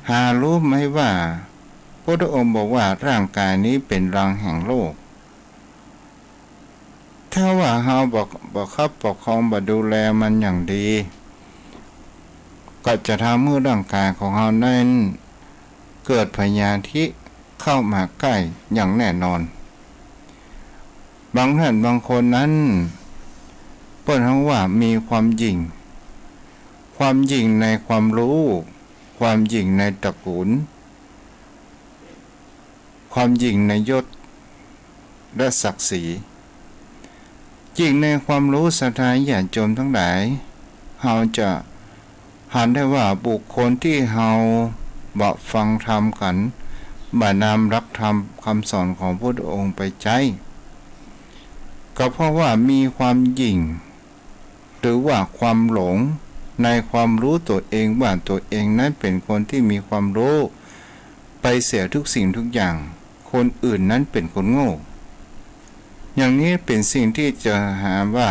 หารู้ไหมว่าพระองค์บอกว่าร่างกายนี้เป็นรังแห่งโลกถ้าว่าเฮาบอกคับปกครองบ่ดูแลมันอย่างดีก็จะทำให้ร่างกายของเฮานั้นเกิดพยาธิเข้ามาใกล้อย่างแน่นอนบางท่านบางคนนั้นเปิ้นเขาว่ามีความหยิ่งในความรู้ความหยิ่งในตระกูลความหยิ่งในยศและศักดิ์ศรีหยิ่งในความรู้ศรัทธาญาติโยมทั้งหลายเฮาจะเห็นได้ว่าบุคคลที่เฮาบ่ฟังธรรมกันบ่นำรักธรรมคำสอนของพระองค์ไปใจก็เพราะว่ามีความหยิ่งหรือว่าความหลงในความรู้ตัวเองว่าตัวเองนั้นเป็นคนที่มีความรู้ไปเสียทุกสิ่งทุกอย่างคนอื่นนั้นเป็นคนโง่อย่างนี้เป็นสิ่งที่จะหาว่า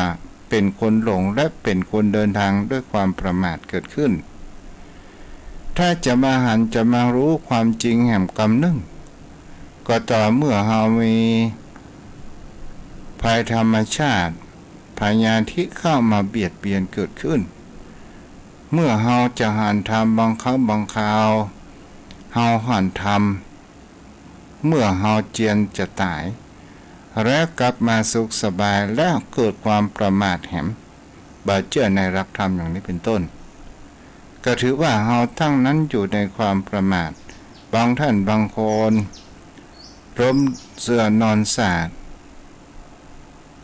เป็นคนหลงและเป็นคนเดินทางด้วยความประมาทเกิดขึ้นถ้าจะมาหันจะมารู้ความจริงแห่งกรรมนึ่งก็ต่อเมื่อเฮามีภัยธรรมชาติพยาธิเข้ามาเบียดเบียนเกิดขึ้นเมื่อเฮาจะหันทำบางครั้งบางคราวเฮาหันทำเมื่อเฮาเจียนจะตายและกลับมาสุขสบายแล้วเกิดความประมาทแหมบ่เชื่อในรักธรรมอย่างนี้เป็นต้นก็ถือว่าเฮาทั้งนั้นอยู่ในความประมาทบางท่านบางคนล้มเสื่อนอนสาด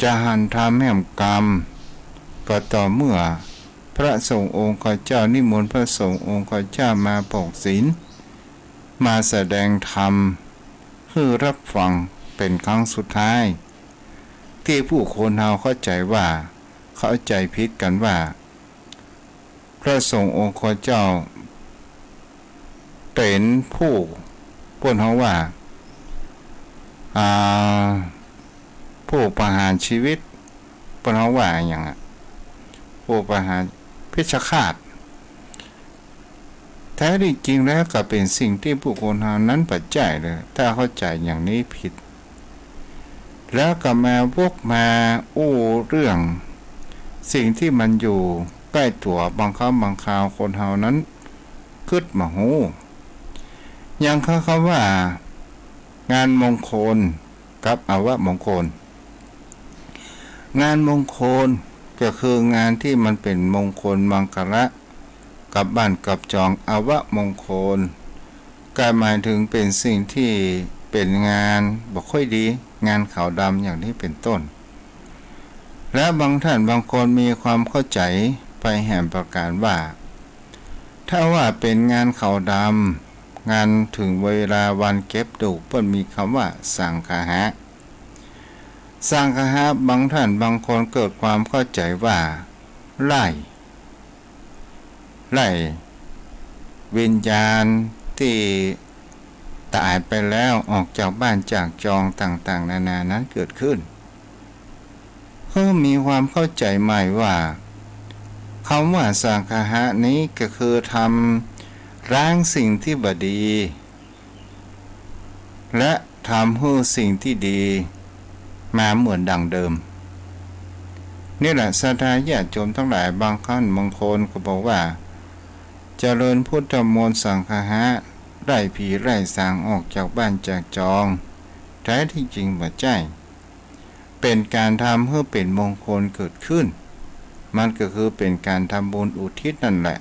จะหันทำแห่งกรรมก็ต่อเมื่อพระสงฆ์องค์ข้าเจ้านิมนต์พระสงฆ์องค์ข้าเจ้ามาปกศีลมาแสดงธรรมเพื่อรับฟังเป็นครั้งสุดท้ายที่ผู้คนเฮาเข้าใจว่าเข้าใจผิดกันว่าพระสงฆ์องค์ข้าเจ้าเป็นผู้พูดเขาว่าผู้ประหารชีวิตพูดเขาว่าอย่างผู้ประหารเพชฌฆาตแท้ที่จริงแล้วก็เป็นสิ่งที่ผู้คนเฮานั้นปัจจัยเลยถ้าเข้าใจอย่างนี้ผิดแล้วก็มาวกมาอู้เรื่องสิ่งที่มันอยู่ใกล้ตัวบางครั้งบางคราวคนเฮานั้นคิดมาหูอย่างเขาว่างานมงคลกับอวมงคลงานมงคลก็คืองานที่มันเป็นมงคลมังคละกับบ้านกับจองอวมงคลก็หมายถึงเป็นสิ่งที่เป็นงานบ่ค่อยดีงานขาวดำอย่างนี้เป็นต้นและบางท่านบางคนมีความเข้าใจไปแห่งประการว่าถ้าว่าเป็นงานขาวดำงานถึงเวลาวันเก็บดอกเปิ้นมีคำว่าสังฆะบางท่านบางคนเกิดความเข้าใจว่าไล่ ไล่วิญญาณที่ตายไปแล้วออกจากบ้านจากจองต่างๆนานานั้นเกิดขึ้นเพื่อมีความเข้าใจใหม่ว่าคำว่าสังฆะนี้ก็คือทำล้างสิ่งที่บดี และทำให้สิ่งที่ดีมาเหมือนดังเดิมนี่แหละศรัทธาญาติโยมทั้งหลายบางครั้งบางคนก็บอกว่าเจริญพุทธมนต์สังฆะไล่ผีไล่สางออกจากบ้านจากจองแท้ที่จริงบ่ใช่เป็นการทำให้เป็นมงคลเกิดขึ้นมันก็คือเป็นการทำบุญอุทิศนั่นแหละ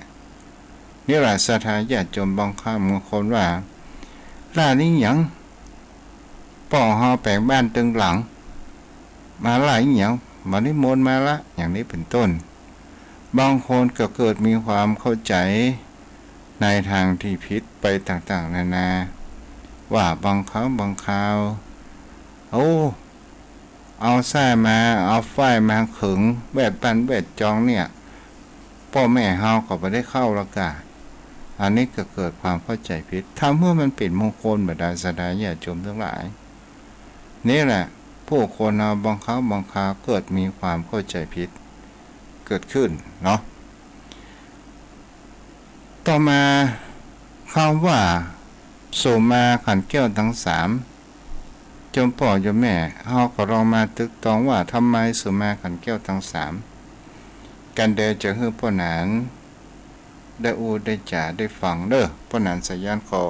นี่แหละศรัทธาญาติโยมบางครั้งบางคนว่าล่านี้หยังป่อเฮาแปลงบ้านตึงหลังมาหลายอย่างมานิมนต์มาละอย่างนี้เป็นต้นบางคนก็เกิดมีความเข้าใจในทางที่ผิดไปต่างๆนานาว่าบางครั้งบางคราวเอาแส้มาเอาฝ้ายมาขึงแวดปันแวดจองเนี่ยพ่อแม่เฮาก็ไม่ได้เข้าแล้วกะอันนี้ก็เกิดความเข้าใจผิดทำเมื่อมันเป็นมงคลบรรดาศรัทธาญาติโยมทั้งหลายนี่แหละผู้คนเอาบางครั้งบางคราวเกิดมีความเข้าใจผิดเกิดขึ้นเนาะต่อมาคำว่าโสมาขันธ์แก้วทั้งสามโยมพ่อโยมแม่เฮาก็ลองมาตึกตองว่าทำไมโสมาขันธ์แก้วทั้งสามกันเดจะให้พ่อหนานได้ได้จ่าได้ฟังเด้อพ่อหนานสัญญาณขอ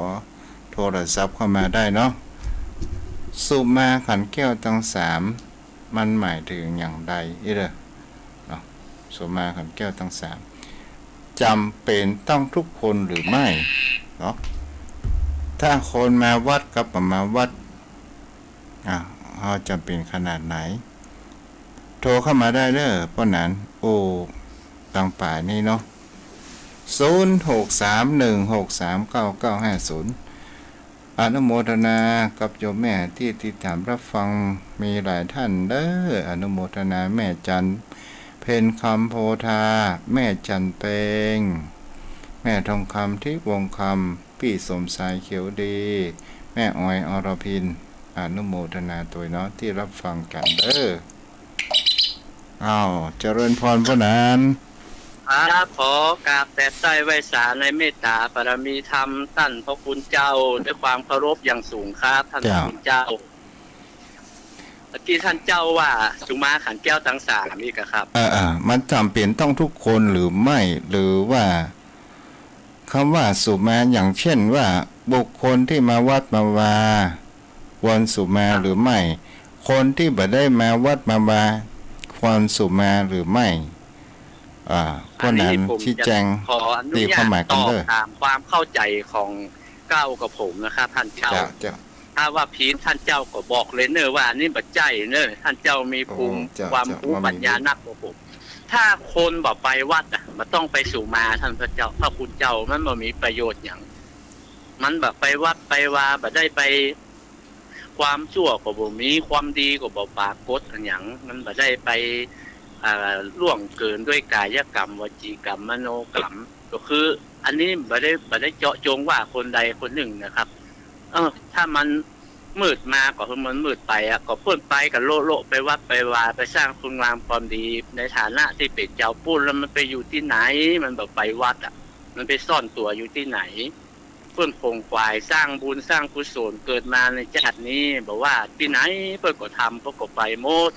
โทรศัพท์เข้ามาได้เนาะสุมาขันธ์แก้วทั้งสามมันหมายถึงอย่างใดเด้อเนาะสุมาขันธ์แก้วทั้งสามจำเป็นต้องทุกคนหรือไม่เนาะถ้าคนมาวัดกับมาวัดเขาจำเป็นขนาดไหนโทรเข้ามาได้เด้อเพราะนั้นต่างป่านี่เนาะ0631639950อนุโมทนากับโยมแม่ที่ติดตามรับฟังมีหลายท่านเด้ออนุโมทนาแม่จันเพนคำโพธาแม่จันเปงแม่ทองคำที่วงคำพี่สมสายเขียวดีแม่อ้อยอรพินอนุโมทนาตัวเนาะที่รับฟังกันเด้อเจริญพรพ่อนั้นครับขอกราบแต่ใต้ไว้สาในเมตตาบารมีธรรมท่านพระคุณเจ้าด้วยความเคารพอย่างสูงครับท่านพระคุณเจ้าที่ท่านเจ้าว่าสุมาขันธ์แก้วทั้งสามนี่ครับมันจำเป็นต้องทุกคนหรือไม่หรือว่าคำว่าสุมาอย่างเช่นว่าบุคคลที่มาวัดมาวาควรสุมาหรือไม่คนที่บ่ได้มาวัดมาวาควรสุมาหรือไม่เพราะนั้นชี้แจงตีความหมายกันเด้อตามความเข้าใจของเก้ากับผมนะครับท่านเจ้าถ้าว่าพีนท่านเจ้าก็บอกเลยเนอะว่านี่บัดใจเนอะท่านเจ้ามีภูมิความรู้ปัญญานักกว่าผมถ้าคนบอกไปวัดมันต้องไปสู่มาท่านพระเจ้าพระคุณเจ้ามันบ่มีประโยชน์อย่างมันแบบไปวัดไปวาแบบได้ไปความชั่วก็บ่มีความดีก็บ่ปรากฏอย่างมันบ่ได้ไปล่วงเกินด้วยกายกรรมวจีกรรมมโนกรรมก็คืออันนี้บ่ได้เจาะจงว่าคนใดคนหนึ่งนะครับถ้ามันมืดมาก็คือมันมืดไปก็เพิ่นไปกับโลไปวัดไปวาไปสร้างคุณงามความดีในฐานะที่เป็นเจ้าปุ้นแล้วมันไปอยู่ที่ไหนมันแบบไปวัดมันไปซ่อนตัวอยู่ที่ไหนเพิ่นคงควายสร้างบุญสร้างกุศลเกิดมาในชาตินี้บอกว่าที่ไหนเพิ่นก็ทำเพิ่นก็ไปโมด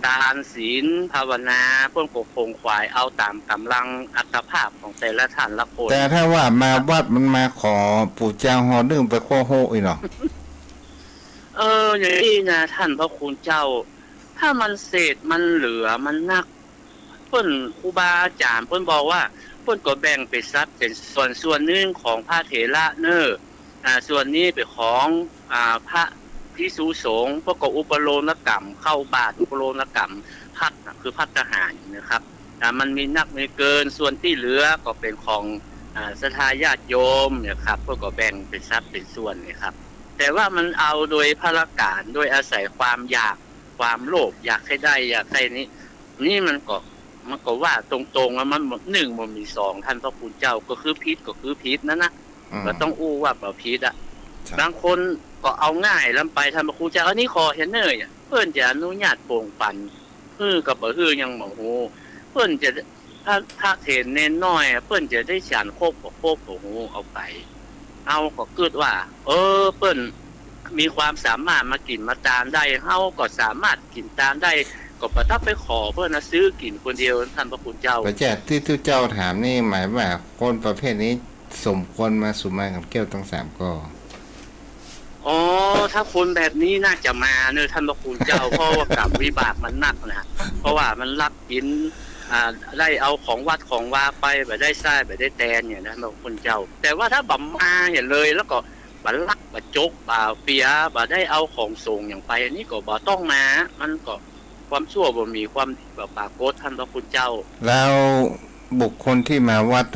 ทานศีลภาวนาเพิ่นก็คงควายเอาตามกำลังอัตภาพของแต่ละท่านละคนแต่ถ้าว่ามาวัดมันมาขอปู่เจ้าฮอดึงไปข้อโหอีเนาะอย่างนี้นะท่านพระคุณเจ้าถ้ามันเศษมันเหลือมันนักเพิ่นครูบาอาจารย์เพิ่นบอกว่าเพิ่นก็แบ่งเป็นทรัพย์เป็นส่วนนึงของพระเถระส่วนนี้เป็นของพระภิกษุสงฆ์พวกก็อุปโลณกรรมเข้าบาตรอุปโลณกรรมพัดคือภัตตาหารนะครับมันมีนักไม่เกินส่วนที่เหลือก็เป็นของศรัทธาญาติโยมนะครับพวกก็แบ่งเป็นทรัพย์เป็นส่วนนะครับแต่ว่ามันเอาโดยพละการโดยอาศัยความอยากความโลภอยากให้ได้อยากให้นี้มันก็ มันก็ว่าตรงๆแล้วมันหนึ่งมันมีสองท่านพระคุณเจ้าก็คือพิษก็คือพิษนั่นนะก็ต้องอู้ว่าเปล่าพิษอ่ะบางคนก็เอาง่ายลำไปท่านพระคุณเจ้าอันนี้ขอเห็นเนยเพื่อนจะอนุญาตโปร่งปันกับบ่ยังบ่ฮู้เพื่อนจะถ้าเทนเน้นน้อยเพื่อนจะได้ฉันโคบบ่โฮู้เอาไปเอาก็เกิดว่าเปิ้นมีความสามารถมากินมาตามได้เฮาก็สามารถกินตามได้ก็บ่ต้องไปขอเพิ่นนะซื้อกินคนเดียวท่านพระคุณเจ้าพระเจ้าที่ทุกเจ้าถามนี่หมายว่าคนประเภทนี้สมควรมาสุมากับแก้วทั้ง3ก็ถ้าคนแบบนี้น่าจะมาเนอะท่านพระคุณเจ้า เพราะว่ากรรมวิบากมันหนักนะเพราะว่ามันลักกินได้เอาของวัดของวาไปแบบได้ไส้แบบได้แตนเนี่ยนะพระคุณเจ้าแต่ว่าถ้าบ่มาเห็นเลยแล้วก็บัลักบัจกบ่เปียบ่ได้เอาของส่งอย่างไปอันนี้ก็บ่ต้องมามันก็ความชั่วบ่มีความปรากฏท่านพระคุณเจ้าแล้วบุคคลที่มาวัด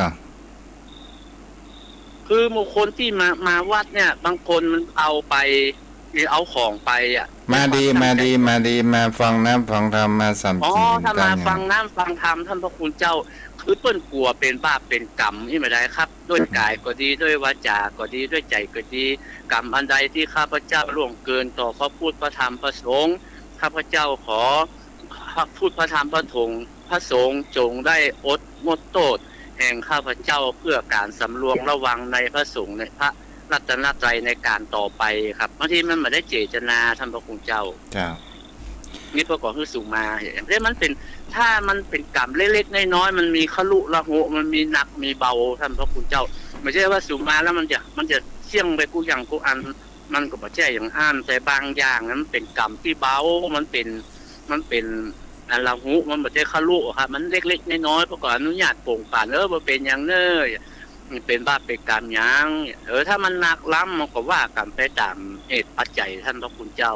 คือบุคคลที่มาวัดเนี่ยบางคนมันเอาไปหรือเอาของไปมาดีมาฟังน้ำฟังธรรมมาสัมผัสถ้ามาฟังน้ำฟังธรรมท่านพระคุณเจ้าคือเปิ้นกลัวเป็นบาปเป็นกรรมนี่ไม่ได้ครับด้วยกายก็ดีด้วยวาจาก็ดีด้วยใจก็ดีกรรมอันใดที่ข้าพเจ้าล่วงเกินต่อพระพุทธพระธรรมพระสงฆ์ข้าพเจ้าขอพระพุทธพระธรรมพระสงฆ์จงได้อดงดโทษแห่งข้าพเจ้าเพื่อการสำรวมระวังในพระสงฆ์ในพระรัตนตรัยในการต่อไปครับบางทีมันไม่ได้เจตนาท่านพระคุณเจ้านี่ประกอบคือสุมาอย่างเช่นมันเป็นถ้ามันเป็นกรรมเล็กๆน้อยๆมันมีขลุละหุมันมีหนักมีเบาท่านพระคุณเจ้าไม่ใช่ว่าสุมาแล้วมันจะเสี่ยงไปกูอย่างกูอันมันก็ไม่ใช่อย่างอ้ามแต่บางอย่างนั้นเป็นกรรมที่เบามันเป็นอันละหุมันไม่ใช่ขลุครับมันเล็กๆน้อยๆประกอบอนุญาตโปร่งป่านมันเป็นอย่างเนยเป็นบาปเป็นกรรมยังถ้ามันหนักล้ำมันก็ว่ากรรมไปตามเหตุปัจจัยท่านพระคุณเจ้า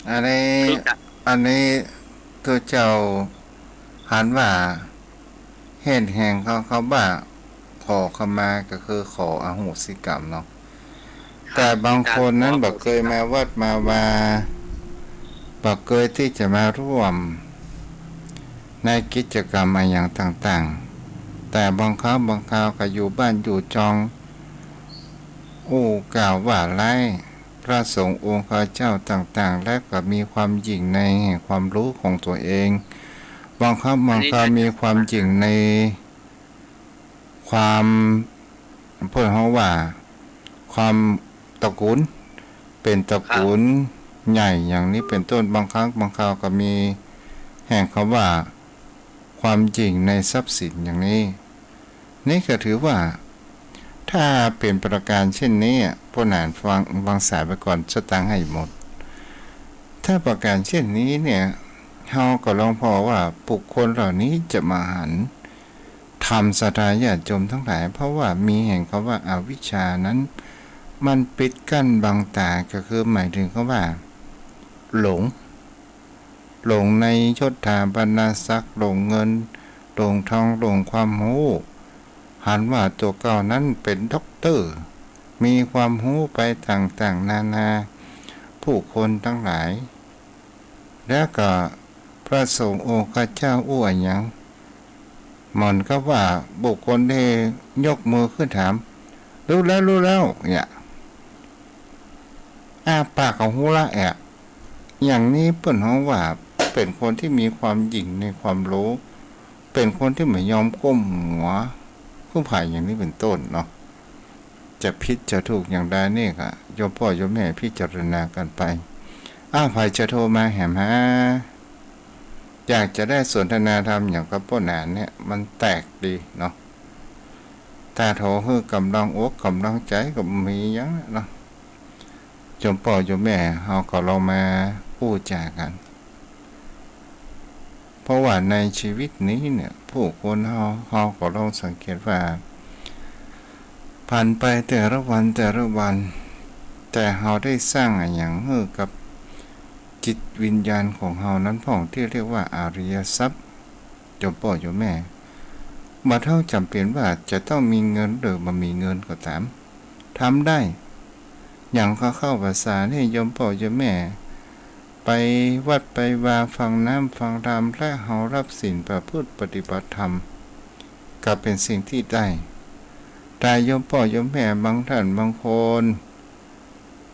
อันนี้ตัวเจ้าหันว่าเหตุแห่งเขาว่าขอขมาก็คือขออโหสิกรรมเนาะแต่บางคนนั้นบอกเคยมาวัดมาว่าบอกเคยที่จะมาร่วมในกิจกรรมอะไรอย่างต่างๆแต่บางคราวก็อยู่บ้านอยู่จองกล่าวว่าไล่พระสงฆ์องค์ข้าเจ้าต่างๆและก็มีความหยิ่งในความรู้ของตัวเองบางคราวมีความหยิ่งในความเพื่อเขาว่าความตระกูลเป็นตระกูลใหญ่อย่างนี้เป็นต้นบางคราวก็มีแห่งคำว่าความหยิ่งในทรัพย์สินอย่างนี้นี่ก็ถือว่าถ้าเป็นประการเช่นนี้ผู้อ่านฟังวางสายไปก่อนสตังให้หมดถ้าประการเช่นนี้เนี่ยเฮาก็ลองพอว่าบุคคลเหล่านี้จะมาหันทำศรัทธาญาติโยมทั้งหลายเพราะว่ามีแห่งคำว่าอวิชชานั้นมันปิดกั้นบังตาก็คือหมายถึงคำว่าหลงในยศถาบรรณาศักดิ์หลงเงินหลงทองหลงความรู้หันว่าตัวเก่านั้นเป็นด็อกเตอร์มีความรู้ไปต่างๆนานาผู้คนทั้งหลายแล้วก็พระสงฆ์องค์ข้าเจ้าอ้วยยังหม่อนก็ว่าบุคคลที่ยกมือขึ้นถามรู้แล้วเนี่ยปากของหูละอย่างนี้เปิ้นฮ้องว่าเป็นคนที่มีความหยิ่งในความรู้เป็นคนที่ไม่ยอมก้มหัวผู้ผ่ายอย่างนี้เป็นต้นเนาะจะผิดจะถูกอย่างใดนี่ก็โยมพ่อโยมแม่พิจารณากันไปภัยจะโทรมาแหมอยากจะได้สนทนาธรรมอย่างกับป้นานเนี่ยมันแตกดีเนาะถ้าโทรคือกำลังอกกำลังใจก็มีอย่างเนาะโยมพ่อโยมแม่เฮาก็ลองมาพูดจากันเพราะว่าในชีวิตนี้เนี่ยผู้คนเฮาก็ลองสังเกตว่าผ่านไปแต่ละวันแต่เฮาได้สร้างอะไรอย่างกับจิตวิญญาณของเฮานั้นพ่องที่เรียกว่าอริยทรัพย์โยมพ่อโยมแม่บ่เท่าจำเป็นว่าจะต้องมีเงินหรือบ่มีเงินก็ตามทำได้อย่างเข้าภาษาให้โยมพ่อโยมแม่ ไปวัดไปวาฟังน้ำฟังธรรมและเฮารับศีลประพฤติปฏิบัติธรรมก็เป็นสิ่งที่ได้แต่โยมพ่อโยมแม่บางท่านบางคน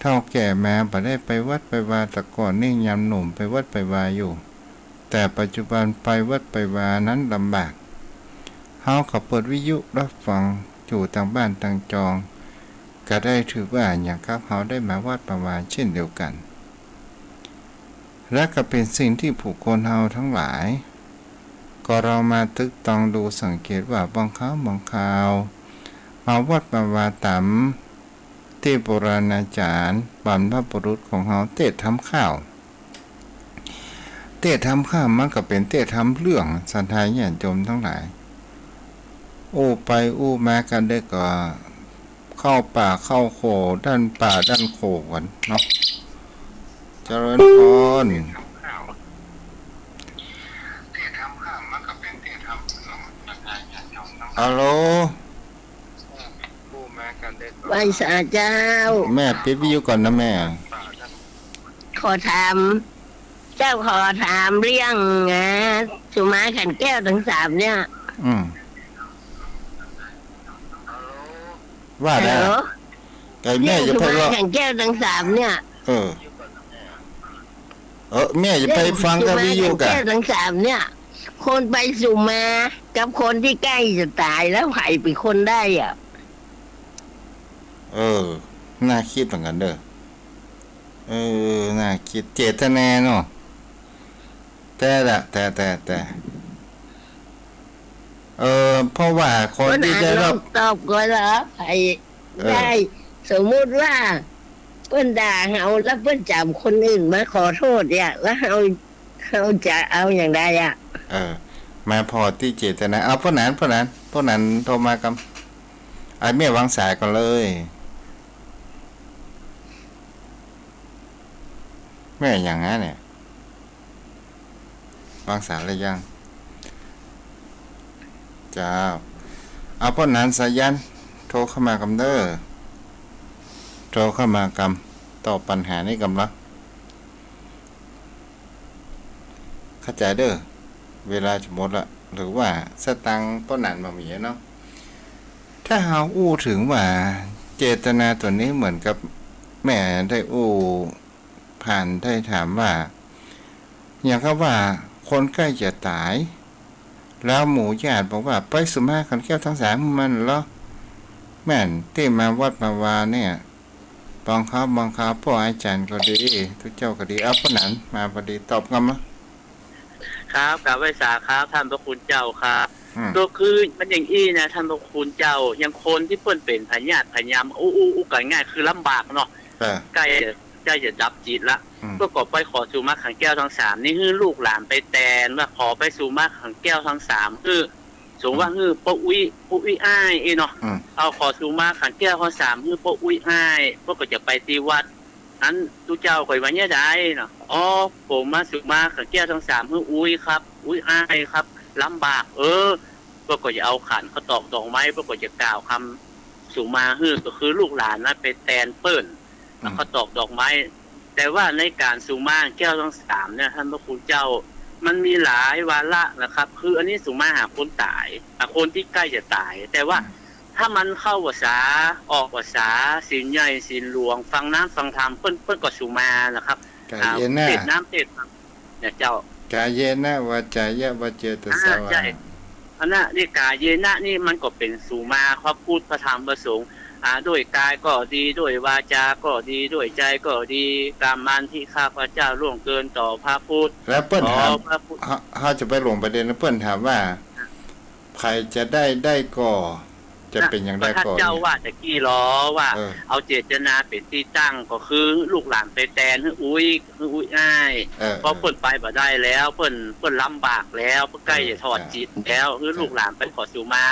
เท่าแก่แม่บ่ได้ไปวัดไปวาแต่ก่อนนี่ยามหนุ่มไปวัดไปวาอยู่แต่ปัจจุบันไปวัดไปวานั้นลำบากเฮาก็เปิดวิทยุรับฟังอยู่ต่างบ้านต่างจองก็ได้ถือว่าอย่างครับเฮาได้มาวัดประวาเช่นเดียวกันและก็เป็นสิ่งที่ผู้คนเฮาทั้งหลายก็เรามาตึกตองดูสังเกตว่าบางคราวมาวัดประวาตามที่โบราณอาจารย์บรรพบุรุษของเฮาเทศทำข้าวมันก็เป็นเทศทำเรื่องสันทายญาติโยมทั้งหลายอู้ไปอู้มากันได้ก็เข้าป่าเข้าโขด้านป่าด้านโขกันเนาะเจริญพรฮัลโหลไหว้สาเจ้าแม่ปิดวิทยุก่อนนะแม่ขอถามเจ้าขอถามเรื่องสุมาขันแก้วทั้ง3เนี่ยว่าได้ไก่แม่จะไปว่าขันแก้วทั้ง3เนี่ยแม่จะไปฟังกับวิทยุกันแก้วทั้ง3เนี่ยคนไปสุมากับคนที่ใกล้จะตายแล้วใครเป็นคนได้อ่ะน่าคิดเหมือนกันเด้อน่าคิดเจตนาเนาะแต่เพราะว่าคนที่ได้รับตอบก่อนเหรอใครได้สมมุติว่าเพิ่นด่าเฮาแล้วเพิ่นจำคนอื่นมาขอโทษเนี่ยแล้วเฮาจะเอาอย่างใดอ่ะมาพอที่เจตนาเอาพวกนั้นโทรมากับไอ้แม่วางสายก่อนเลยแม่อย่างงั้นเนี่ยวางสายเลยยังจ้าเอาพวกนั้นสายันโทรเข้ามากำเด้อโทรเข้ามากำตอบปัญหานี้กำลังเข้าใจเด้อเวลาจะหมดละหรือว่าสตังป้อนหนานมามีเนาะถ้าเฮาอู้ถึงว่าเจตนาตัวนี้เหมือนกับแม่ได้อู้ผ่านได้ถามว่าอย่างกับว่าคนใกล้จะตายแล้วหมู่ญาติบอกว่าไปสุมาขันแก้วทั้ง3มันเหรอแม่นที่มาวัดมาวาเนี่ยบางคราวพ่ออาจารย์ก็ดีทุกเจ้าก็ดีเอาป้อนหนานมาพอดีตอบกันมั้ยครับกราบไหว้สาครับท่านพระคุณเจ้าครับก็คือมันอย่างอี้นะท่านพระคุณเจ้ายังคนที่เพิ่นเป็นพญาติพญามอู้กันง่ายคือลำบากเนาะใกล้จะดับจิตละก็กอบไปขอสุมาขังแก้วทั้ง3นี่คือลูกหลานไปแตนว่าขอไปสุมาขังแก้วทั้ง3คือสมว่าคือป้าอุ้ยอ้ายเนาะเอาขอสุมาขังแก้วทั้ง3คือป้าอุ้ยอ้ายพวกก็จะไปที่วัดนั้นทุกเจ้าข่อยว่าเนี่ยได้เนาะผมมาสุมาขังแก้วทั้ง3คืออุ้ยครับอุ้ยอ้ายครับลำบากพวกก็จะเอาขันเขาตอกดอกไม้พวกก็จะกล่าวคำสุมาคือก็คือลูกหลานนะไปแตนเปิ้นแล้วเขาตอกดอกไม้แต่ว่าในการสุมาแก้วทั้ง3เนี่ยท่านพระคุณเจ้ามันมีหลายวาระนะครับคืออันนี้สุมาหาคนตายคนที่ใกล้จะตายแต่ว่าถ้ามันเข้าภาษาออกภาษาศีลใหญ่ศีลหลวงฟังน้ำฟังธรรมเปิ้นก็สุมานะครับเทศน้ำเทศเนี่ยเจ้ากายเยนะวาจายะวาเจตสาวาอันนั้นนี่กายเยนะนี่มันก็เป็นสุมาพระพุทธพระธรรมพระสงฆ์ด้วยกายก็ดีด้วยวาจาก็ดีด้วยใจก็ดีกรรมมันที่ข้าพเจ้าล่วงเกินต่อพระพุทธแล้วเปิ้นถามเขาจะไปหลงประเด็นแล้วเปิ้นถามว่าใครจะได้ก็จะเป็นอย่างไรก่อนเจ้าว่าจะกี่ล้อว่าเอาเจตนาเป็นที่ตั้งก็คือลูกหลานไปแตนอุ้ยอ้ายเพราะเปิ้นไปบ่ได้แล้วเปิ้นลำบากแล้วใกล้จะถอดจิตแล้วคือลูกหลานไปขอสุมา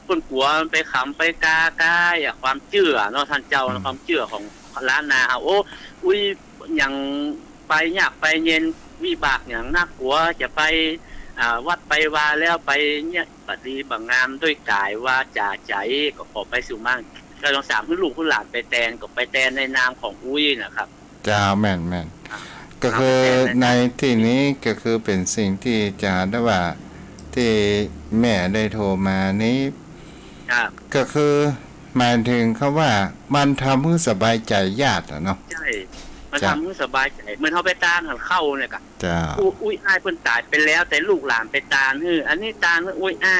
เปิ้นกลัวมันไปขำไปกากายความเชื่อเนาะท่านเจ้าความเชื่อของล้านนาอุ้ยอย่างไปยากไปเย็นวิบากอย่างน่ากลัวจะไปวัดไปวาแล้วไปเนี่ยปฏิบัติงามด้วยกายวาจาใจก็ขอไปสู่มั่งเราต้อง3คือลูกคือหลานไปแตนก็ไปแตนในนามของอุ้ยนะครับจ้าแม่น ก็คือในที่นี้ก็คือเป็นสิ่งที่จะได้ว่าที่แม่ได้โทรมานี้ก็คือหมายถึงเขาว่ามันทำให้สบายใจญาติเนาะใช่มันทำให้สบายใจเหมือนเขาไปตามกันเข้าเนี่ยกันอุ้ยอ้ายเพิ่นตายไปแล้วแต่ลูกหลานไปตามอันนี้ตามอุ้ยอ้า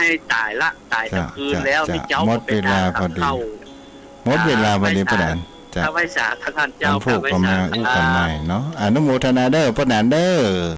ยตายละตายทั้งคืนแล้วนี่เจ้าหมดเวลาพอดีหมดเวลาพอดีประดานถ้าไว้สาท่านเจ้าผูกก็มาอู้กันใหม่เนาะอนุโมทนาเด้อประดานเด้อ